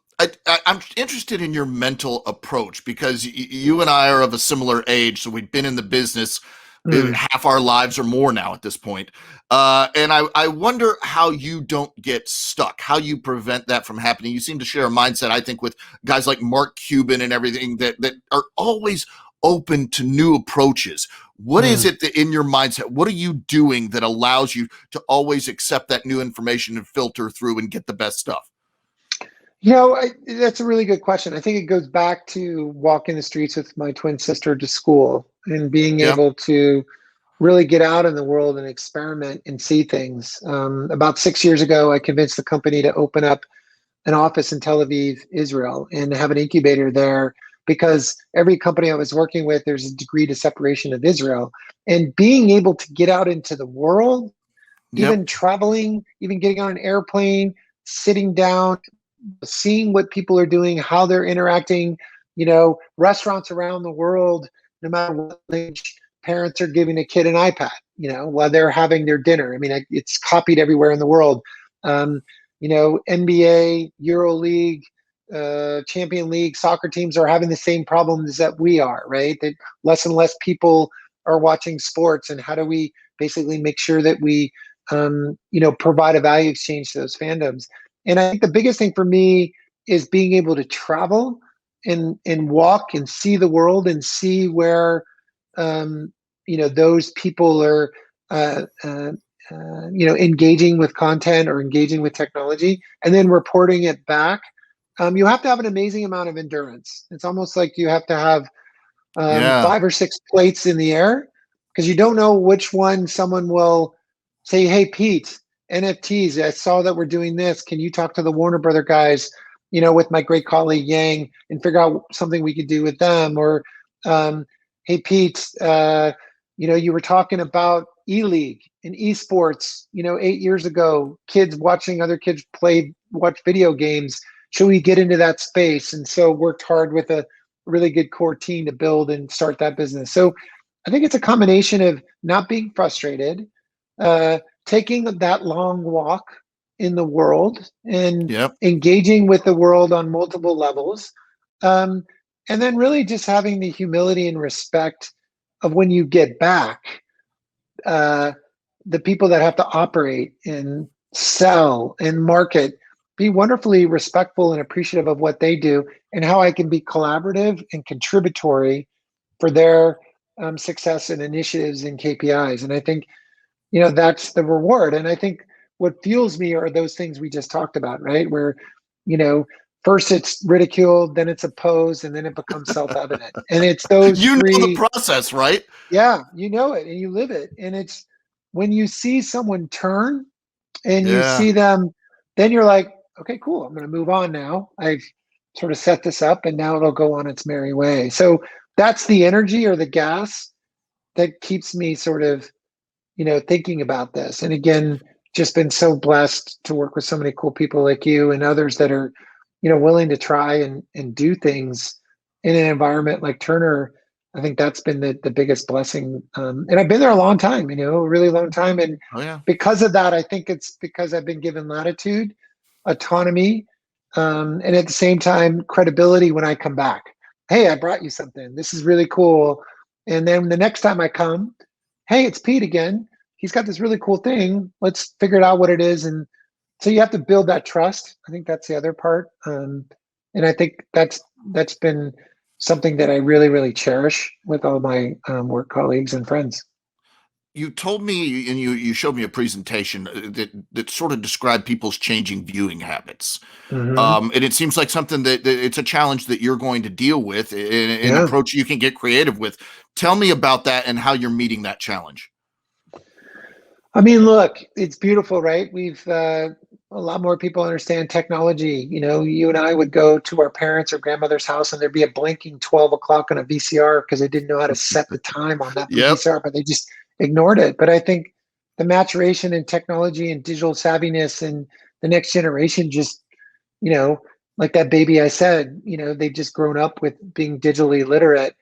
interested in your mental approach because you and I are of a similar age, so we've been in the business Mm. half our lives or more now at this point. And I wonder how you don't get stuck, how you prevent that from happening. You seem to share a mindset, I think, with guys like Mark Cuban and everything that are always open to new approaches. What is Mm. it that in your mindset, what are you doing that allows you to always accept that new information and filter through and get the best stuff? That's a really good question. I think it goes back to walking the streets with my twin sister to school and being Yeah. able to really get out in the world and experiment and see things. About 6 years ago, I convinced the company to open up an office in Tel Aviv, Israel, and have an incubator there, because every company I was working with, there's a degree to separation of Israel. And being able to get out into the world, Yep. even traveling, even getting on an airplane, sitting down, seeing what people are doing, how they're interacting, restaurants around the world, no matter what age, parents are giving a kid an iPad, while they're having their dinner. I mean, it's copied everywhere in the world. Um, NBA, Euro League, Champion League soccer teams are having the same problems that we are, right? That less and less people are watching sports, and how do we basically make sure that we, provide a value exchange to those fandoms? And I think the biggest thing for me is being able to travel and walk and see the world and see where those people are engaging with content or engaging with technology, and then reporting it back. You have to have an amazing amount of endurance. It's almost like you have to have Yeah. 5 or 6 plates in the air, because you don't know which one someone will say, hey, Pete, NFTs, I saw that we're doing this. Can you talk to the Warner Brother guys, with my great colleague Yang, and figure out something we could do with them? Or, hey, Pete, you were talking about e-league and esports, 8 years ago, kids watching other kids watch video games. Should we get into that space? And so worked hard with a really good core team to build and start that business. So I think it's a combination of not being frustrated, taking that long walk in the world and Yep. engaging with the world on multiple levels. Um, and then really just having the humility and respect of, when you get back, uh, the people that have to operate and sell and market, be wonderfully respectful and appreciative of what they do, and how I can be collaborative and contributory for their success and initiatives and KPIs. And I think, that's the reward. And I think what fuels me are those things we just talked about, right? Where, you know, first it's ridiculed, then it's opposed, and then it becomes self-evident. And it's those You know the three. process, right? Yeah, you know it and you live it. And it's when you see someone turn and you Yeah. see them, then you're like, okay, cool. I'm going to move on now. I've sort of set this up and now it'll go on its merry way. So that's the energy or the gas that keeps me sort of, thinking about this. And again, just been so blessed to work with so many cool people like you and others that are, willing to try and do things in an environment like Turner. I think that's been the biggest blessing. And I've been there a long time, a really long time. And Oh yeah. because of that, I think it's because I've been given latitude, autonomy, and at the same time, credibility when I come back. Hey, I brought you something. This is really cool. And then the next time I come, hey, it's Pete again. He's got this really cool thing. Let's figure out what it is. And so you have to build that trust. I think that's the other part. And I think that's been something that I really, really cherish with all my work colleagues and friends. You told me, and you showed me a presentation that sort of described people's changing viewing habits. Hmm. And it seems like something that it's a challenge that you're going to deal with, an Yeah. approach you can get creative with. Tell me about that and how you're meeting that challenge. I mean, look, it's beautiful, right? We've a lot more people understand technology. You and I would go to our parents' or grandmother's house, and there'd be a blinking 12 o'clock on a VCR because they didn't know how to set the time on that Yep. VCR, but they just ignored it. But I think the maturation in technology and digital savviness and the next generation just, like that baby I said, they've just grown up with being digitally literate.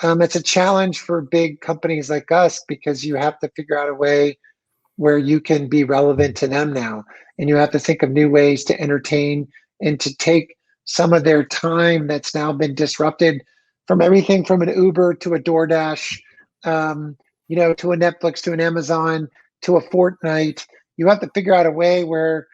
It's a challenge for big companies like us because you have to figure out a way where you can be relevant to them now. And you have to think of new ways to entertain and to take some of their time that's now been disrupted from everything from an Uber to a DoorDash, to a Netflix, to an Amazon, to a Fortnite. You have to figure out a way where,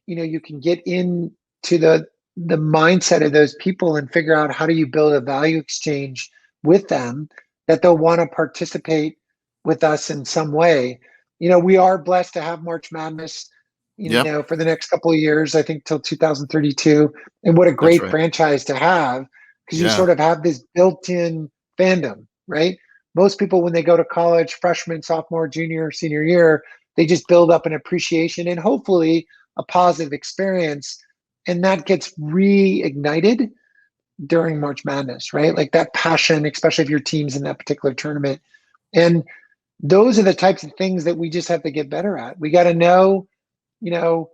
you can get into the mindset of those people and figure out how do you build a value exchange with them that they'll want to participate with us in some way. We are blessed to have March Madness, Yep. for the next couple of years, I think till 2032. And what a That's great right. franchise to have because you Yeah. sort of have this built-in fandom, right? Most people, when they go to college, freshman, sophomore, junior, senior year, they just build up an appreciation and hopefully a positive experience. And that gets reignited during March Madness, right? Like that passion, especially if your team's in that particular tournament. And those are the types of things that we just have to get better at. We got to know, you know,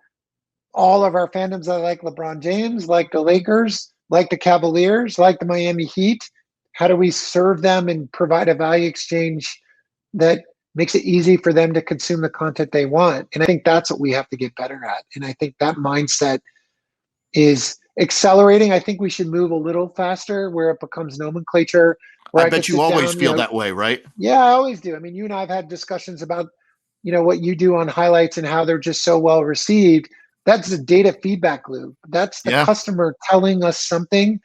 all of our fandoms that like LeBron James, like the Lakers, like the Cavaliers, like the Miami Heat. How do we serve them and provide a value exchange that makes it easy for them to consume the content they want? And I think that's what we have to get better at. And I think that mindset is accelerating. I think we should move a little faster where it becomes nomenclature, where I I could bet you sit always down, feel that way, right? yeah, I always do. I mean, you and I have had discussions about, what you do on highlights and how they're just so well received. That's the data feedback loop. That's the Yeah. customer telling us something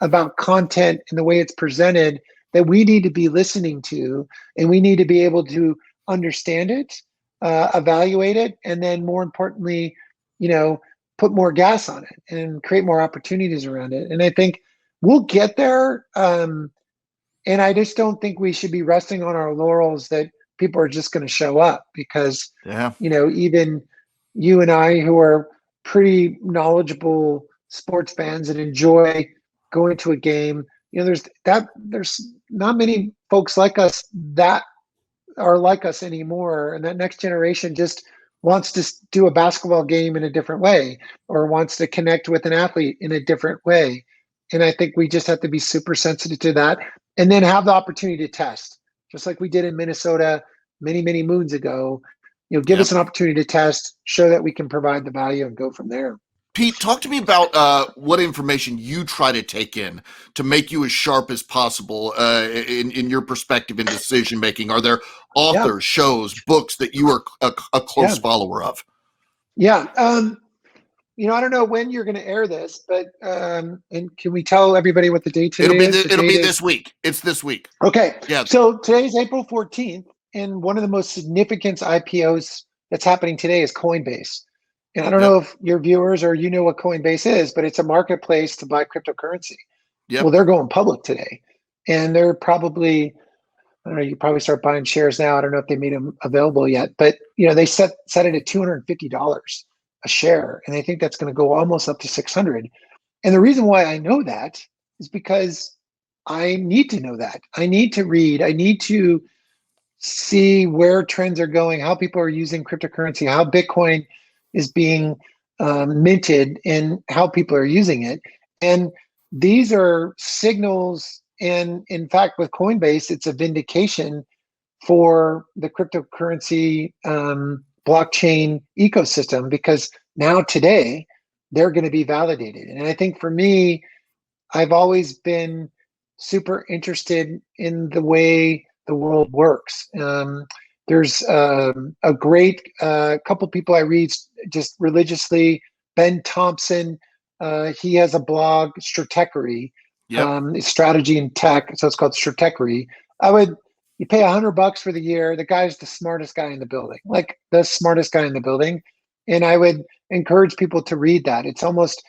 about content and the way it's presented that we need to be listening to, and we need to be able to understand it, evaluate it, and then more importantly, you know, put more gas on it and create more opportunities around it. And I think we'll get there. And I just don't think we should be resting on our laurels that people are just going to show up because, Yeah. even you and I, who are pretty knowledgeable sports fans and enjoy going to a game, there's not many folks like us that are like us anymore. And that next generation just wants to do a basketball game in a different way or wants to connect with an athlete in a different way. And I think we just have to be super sensitive to that and then have the opportunity to test, just like we did in Minnesota many, many moons ago. Give us Yep. an opportunity to test, show that we can provide the value and go from there. Pete, talk to me about what information you try to take in to make you as sharp as possible in your perspective in decision making. Are there Yeah. authors, shows, books that you are a close Yeah. follower of? Yeah. I don't know when you're going to air this, but and can we tell everybody what the date today is? The It'll date be is this week. It's this week. okay. Yeah. So today's April 14th, and one of the most significant IPOs that's happening today is Coinbase. And I don't know Yep. if your viewers or you know what Coinbase is, but it's a marketplace to buy cryptocurrency. Well, Yep. they're going public today, and they're probably, I don't know, you probably start buying shares now. I don't know if they made them available yet, but they set it at $250 a share, and I think that's going to go almost up to 600. And the reason why I know that is because I need to know that. I need to read. I need to see where trends are going, how people are using cryptocurrency, how Bitcoin is being minted, and how people are using it. And these are signals. And in fact, with Coinbase, it's a vindication for the cryptocurrency blockchain ecosystem, because now today they're going to be validated. And I think for me, I've always been super interested in the way the world works. There's a great couple people I read just religiously. Ben Thompson, he has a blog, Stratechery, Yep. it's strategy and tech, so it's called Stratechery. I would You pay $100 for the year. The guy's the smartest guy in the building, like the smartest guy in the building, and I would encourage people to read that. It's almost,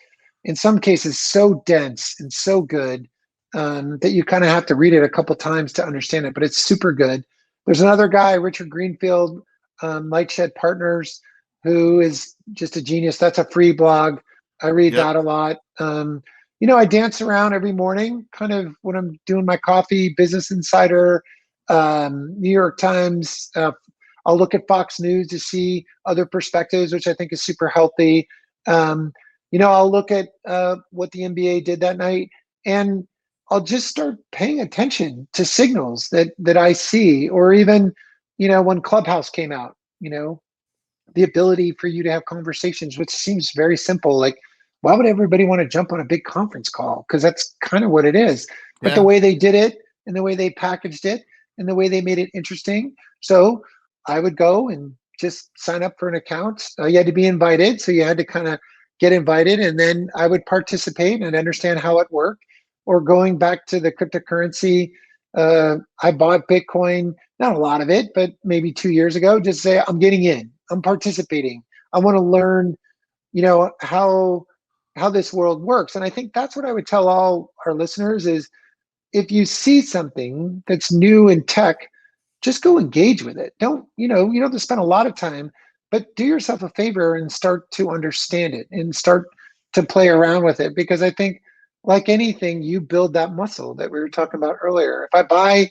in some cases, so dense and so good that you kind of have to read it a couple times to understand it, but it's super good. There's another guy, Richard Greenfield, Lightshed Partners, who is just a genius. That's a free blog. I read Yep. that a lot. I dance around every morning, kind of when I'm doing my coffee, Business Insider, New York Times. I'll look at Fox News to see other perspectives, which I think is super healthy. I'll look at what the NBA did that night, and I'll just start paying attention to signals that I see, or even, when Clubhouse came out, the ability for you to have conversations, which seems very simple. Like, why would everybody want to jump on a big conference call? Because that's kind of what it is. But the Yeah. way they did it, and the way they packaged it, and the way they made it interesting. So I would go and just sign up for an account. You had to be invited, so you had to kind of get invited, and then I would participate and understand how it worked. Or going back to the cryptocurrency, I bought Bitcoin, not a lot of it, but maybe 2 years ago. Just say, I'm getting in, I'm participating, I want to learn, how this world works. And I think that's what I would tell all our listeners is, if you see something that's new in tech, just go engage with it. You don't have to spend a lot of time, but do yourself a favor and start to understand it and start to play around with it. Because I think, like anything, you build that muscle that we were talking about earlier. If I buy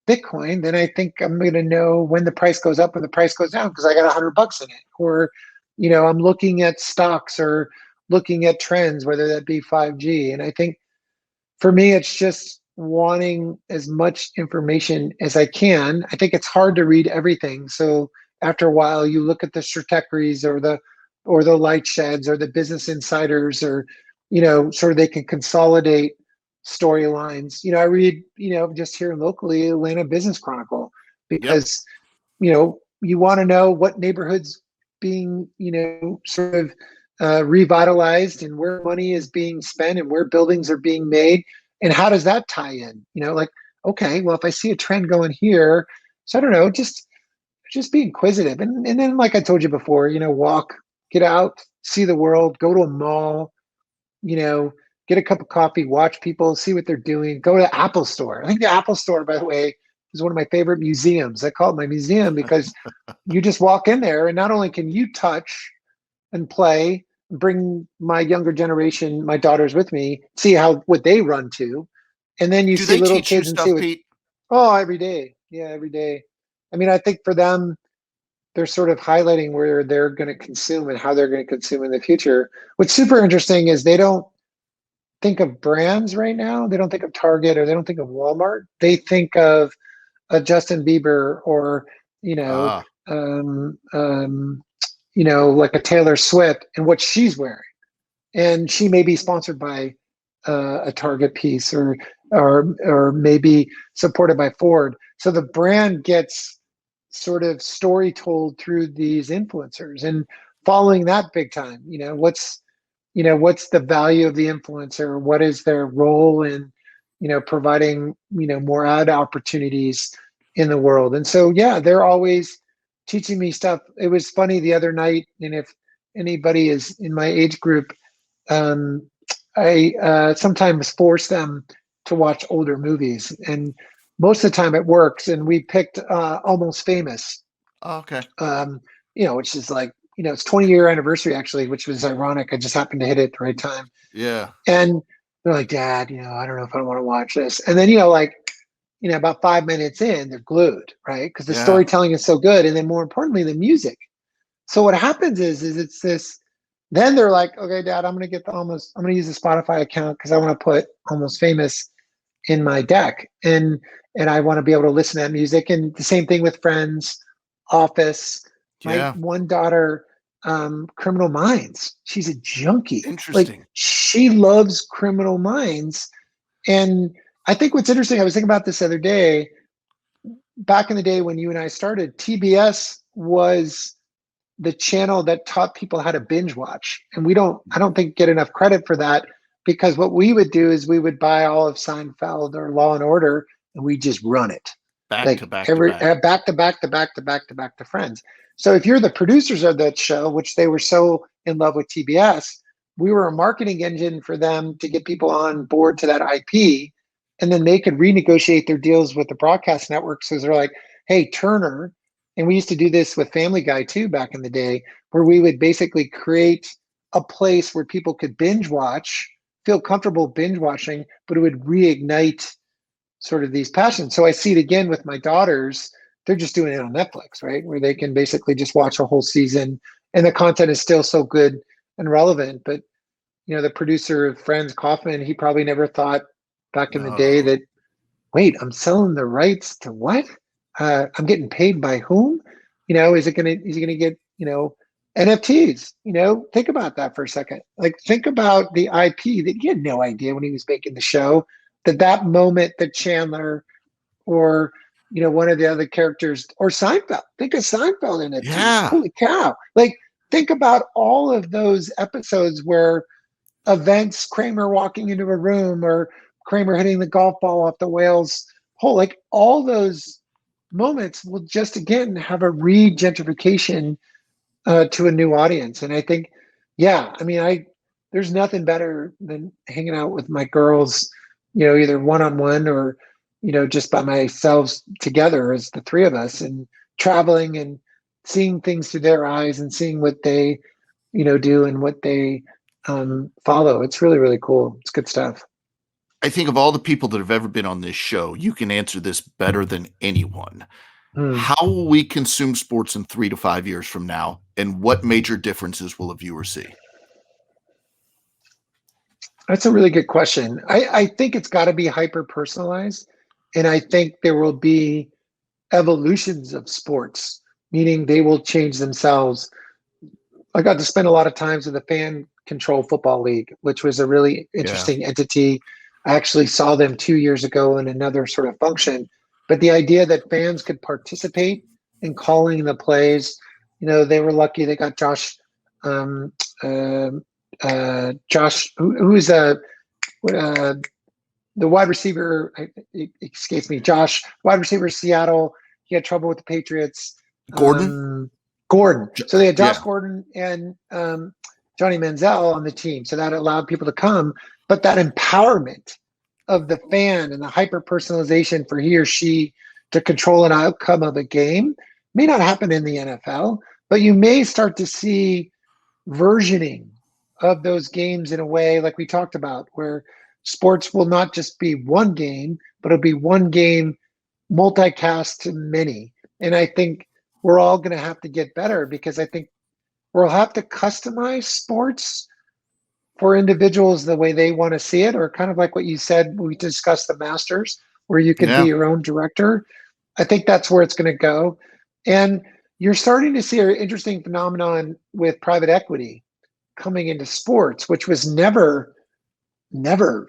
Bitcoin, then I think I'm going to know when the price goes up and the price goes down because I got $100 in it. Or, I'm looking at stocks or looking at trends, whether that be 5G. And I think for me, it's just wanting as much information as I can. I think it's hard to read everything. So after a while, you look at the Stratecheries or the Light Sheds or the Business Insiders, or sort of they can consolidate storylines. I read, just here locally, Atlanta Business Chronicle, Yep. because you want to know what neighborhoods being sort of revitalized, and where money is being spent, and where buildings are being made, and how does that tie in? Like, okay, well, if I see a trend going here, so I don't know, just be inquisitive, and then, like I told you before, walk, get out, see the world, go to a mall, you know, get a cup of coffee, watch people, see what they're doing, go to the Apple Store. I think the Apple Store, by the way, is one of my favorite museums. I call it my museum because you just walk in there, and not only can you touch and play, bring my younger generation, my daughters with me, see how what they run to, and then you Do see they little teach you kids and see stuff, what, Pete? oh, every day. Yeah, every day. I mean, I think for them, they're sort of highlighting where they're going to consume and how they're going to consume in the future. What's super interesting is they don't think of brands right now. They don't think of Target, or they don't think of Walmart. They think of a Justin Bieber, or you know, Ah. um, um, like a Taylor Swift, and what she's wearing, and she may be sponsored by a Target piece, or maybe supported by Ford. So the brand gets sort of story told through these influencers, and following that big time. What's the value of the influencer? What is their role in providing more ad opportunities in the world? And so, yeah, they're always teaching me stuff. It was funny the other night, and anybody is in my age group, I sometimes force them to watch older movies, and most of the time it works. And we picked Almost Famous, Oh, okay. which is like, it's 20-year anniversary actually, which was ironic. I just happened to hit it at the right time. Yeah. And they're like, Dad, I don't know if I want to watch this. And then, about 5 minutes in, they're glued, right? Because the Yeah. storytelling is so good. And then more importantly, the music. So what happens is it's this, then they're like, okay, Dad, I'm going to use the Spotify account because I want to put Almost Famous in my deck. And I want to be able to listen to that music. And the same thing with Friends, Office. My Yeah. one daughter, Criminal Minds. She's a junkie. Like, Interesting. she loves Criminal Minds. And I think what's interesting, I was thinking about this the other day, back in the day when you and I started, TBS was the channel that taught people how to binge watch. And I don't think get enough credit for that, because what we would do is we would buy all of Seinfeld or Law and Order and we just run it. Back to Like back to every back. back to back to back to back to back to Friends. So if you're the producers of that show, which they were so in love with TBS, we were a marketing engine for them to get people on board to that IP, and then they could renegotiate their deals with the broadcast networks. So they're like, hey, Turner, and we used to do this with Family Guy too back in the day, where we would basically create a place where people could binge watch, feel comfortable binge watching, but it would reignite sort of these passions. So I see it again with my daughters. They're just doing it on Netflix, right? Where they can basically just watch a whole season and the content is still so good and relevant. But, the producer of Friends, Kaufman, he probably never thought back in the day No. that, wait, I'm selling the rights to what? I'm getting paid by whom? Is he going to get, NFTs? Think about that for a second. Like, think about the IP that he had no idea when he was making the show, that moment that Chandler or, one of the other characters, or Seinfeld, think of Seinfeld NFTs. Yeah. Holy cow. Like, think about all of those episodes where events, Kramer walking into a room or Kramer hitting the golf ball off the whale's hole, like all those moments will just again have a re-gentrification to a new audience. And I think, yeah, I mean, there's nothing better than hanging out with my girls, either one-on-one or, just by myself together as the three of us, and traveling and seeing things through their eyes and seeing what they, do and what they follow. It's really, really cool. It's good stuff. I think of all the people that have ever been on this show, you can answer this better than anyone. Hmm. How will we consume sports in 3 to 5 years from now, and what major differences will a viewer see? That's a really good question. I think it's got to be hyper personalized. And I think there will be evolutions of sports, meaning they will change themselves. I got to spend a lot of times with the Fan Control Football League, which was a really Yeah. interesting entity. I actually saw them 2 years ago in another sort of function. But the idea that fans could participate in calling the plays, they were lucky they got Josh, um, uh, who is the wide receiver, it escapes me, Josh, wide receiver, Seattle. He had trouble with the Patriots. Gordon? Gordon. So they had Josh Yeah. Gordon and Johnny Manziel on the team. So that allowed people to come. But that empowerment of the fan and the hyper personalization for he or she to control an outcome of a game may not happen in the NFL, but you may start to see versioning of those games in a way like we talked about, where sports will not just be one game, but it'll be one game multicast to many. And I think we're all going to have to get better, because I think we'll have to customize sports for individuals the way they want to see it, or kind of like what you said, we discussed the Masters, where you could be Yeah. your own director. I think that's where it's going to go. And you're starting to see an interesting phenomenon with private equity coming into sports, which was never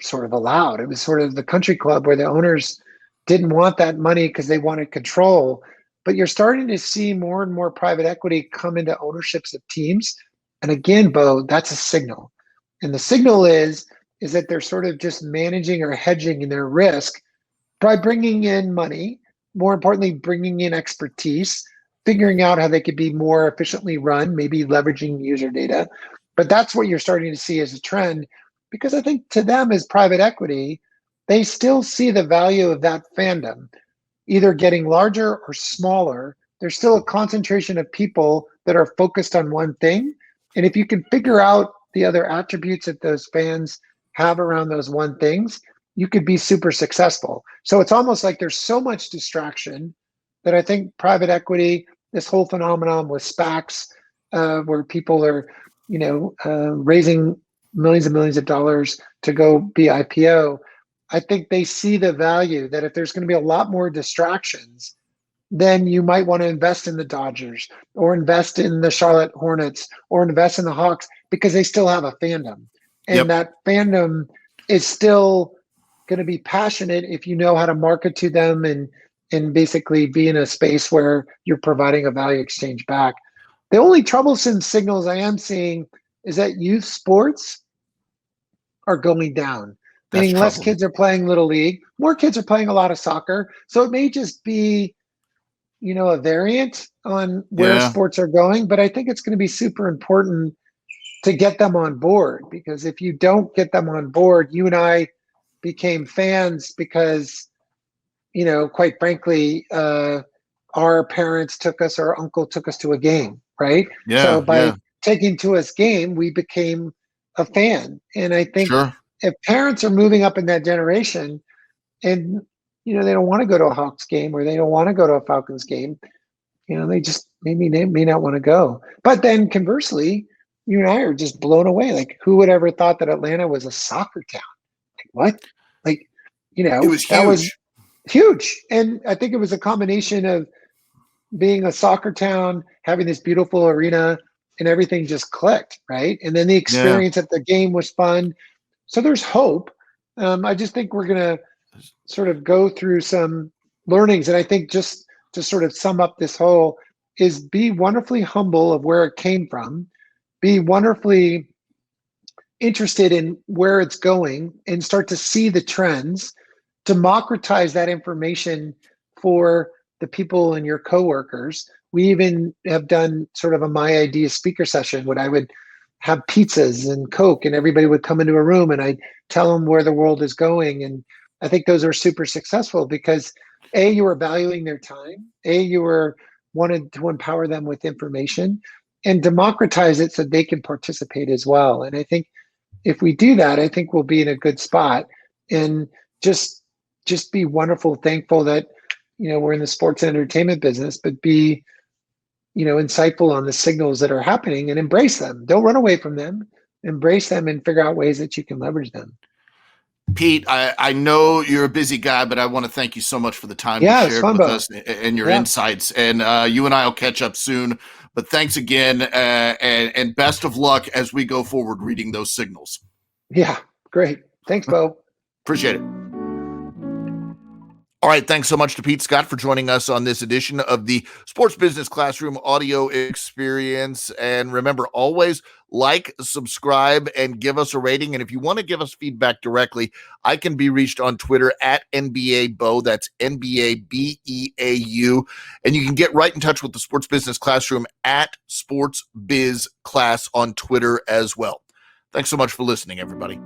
sort of allowed. It was sort of the country club where the owners didn't want that money because they wanted control. But you're starting to see more and more private equity come into ownerships of teams. And again, Bo, that's a signal. And the signal is that they're sort of just managing or hedging in their risk by bringing in money, more importantly, bringing in expertise, figuring out how they could be more efficiently run, maybe leveraging user data. But that's what you're starting to see as a trend, because I think to them as private equity, they still see the value of that fandom, either getting larger or smaller. There's still a concentration of people that are focused on one thing. And if you can figure out the other attributes that those fans have around those one things, you could be super successful. So it's almost like there's so much distraction that I think private equity, this whole phenomenon with SPACs, where people are, raising millions and millions of dollars to go be IPO, I think they see the value that if there's going to be a lot more distractions, then you might want to invest in the Dodgers or invest in the Charlotte Hornets or invest in the Hawks because they still have a fandom. And that fandom is still going to be passionate if you know how to market to them and basically be in a space where you're providing a value exchange back. The only troublesome signals I am seeing is that youth sports are going down. That's Meaning less troubling. kids are playing Little League, more kids are playing a lot of soccer. So it may just be, a variant on where sports are going, but I think it's going to be super important to get them on board, because if you don't get them on board, you and I became fans because, quite frankly, our parents took us, our uncle took us to a game, right? So by taking to us game, we became a fan. And I think if parents are moving up in that generation and, they don't want to go to a Hawks game or they don't want to go to a Falcons game, they just they may not want to go. But then conversely, you and I are just blown away. Like, who would ever thought that Atlanta was a soccer town? Like, what? Like, it was huge. That was huge. And I think it was a combination of being a soccer town, having this beautiful arena, and everything just clicked, right? And then the experience at the game was fun. So there's hope. I just think we're going to sort of go through some learnings. And I think just to sort of sum up this whole is be wonderfully humble of where it came from, be wonderfully interested in where it's going and start to see the trends, democratize that information for the people and your coworkers. We even have done sort of a My Idea speaker session when I would have pizzas and Coke and everybody would come into a room and I'd tell them where the world is going. And I think those are super successful because A, you were valuing their time, A, you were wanted to empower them with information and democratize it so they can participate as well. And I think if we do that, I think we'll be in a good spot and just be wonderful, thankful that, we're in the sports and entertainment business, but be, insightful on the signals that are happening and embrace them. Don't run away from them, embrace them and figure out ways that you can leverage them. Pete, I know you're a busy guy, but I want to thank you so much for the time you shared with us and your insights. And you and I will catch up soon. But thanks again, and best of luck as we go forward reading those signals. Yeah, great. Thanks, Bo. Appreciate it. All right, thanks so much to Pete Scott for joining us on this edition of the Sports Business Classroom audio experience. And remember, always like, subscribe, and give us a rating. And if you want to give us feedback directly, I can be reached on Twitter at NBA Bo. That's NBABEAU. And you can get right in touch with the Sports Business Classroom at Sports Biz Class on Twitter as well. Thanks so much for listening, everybody.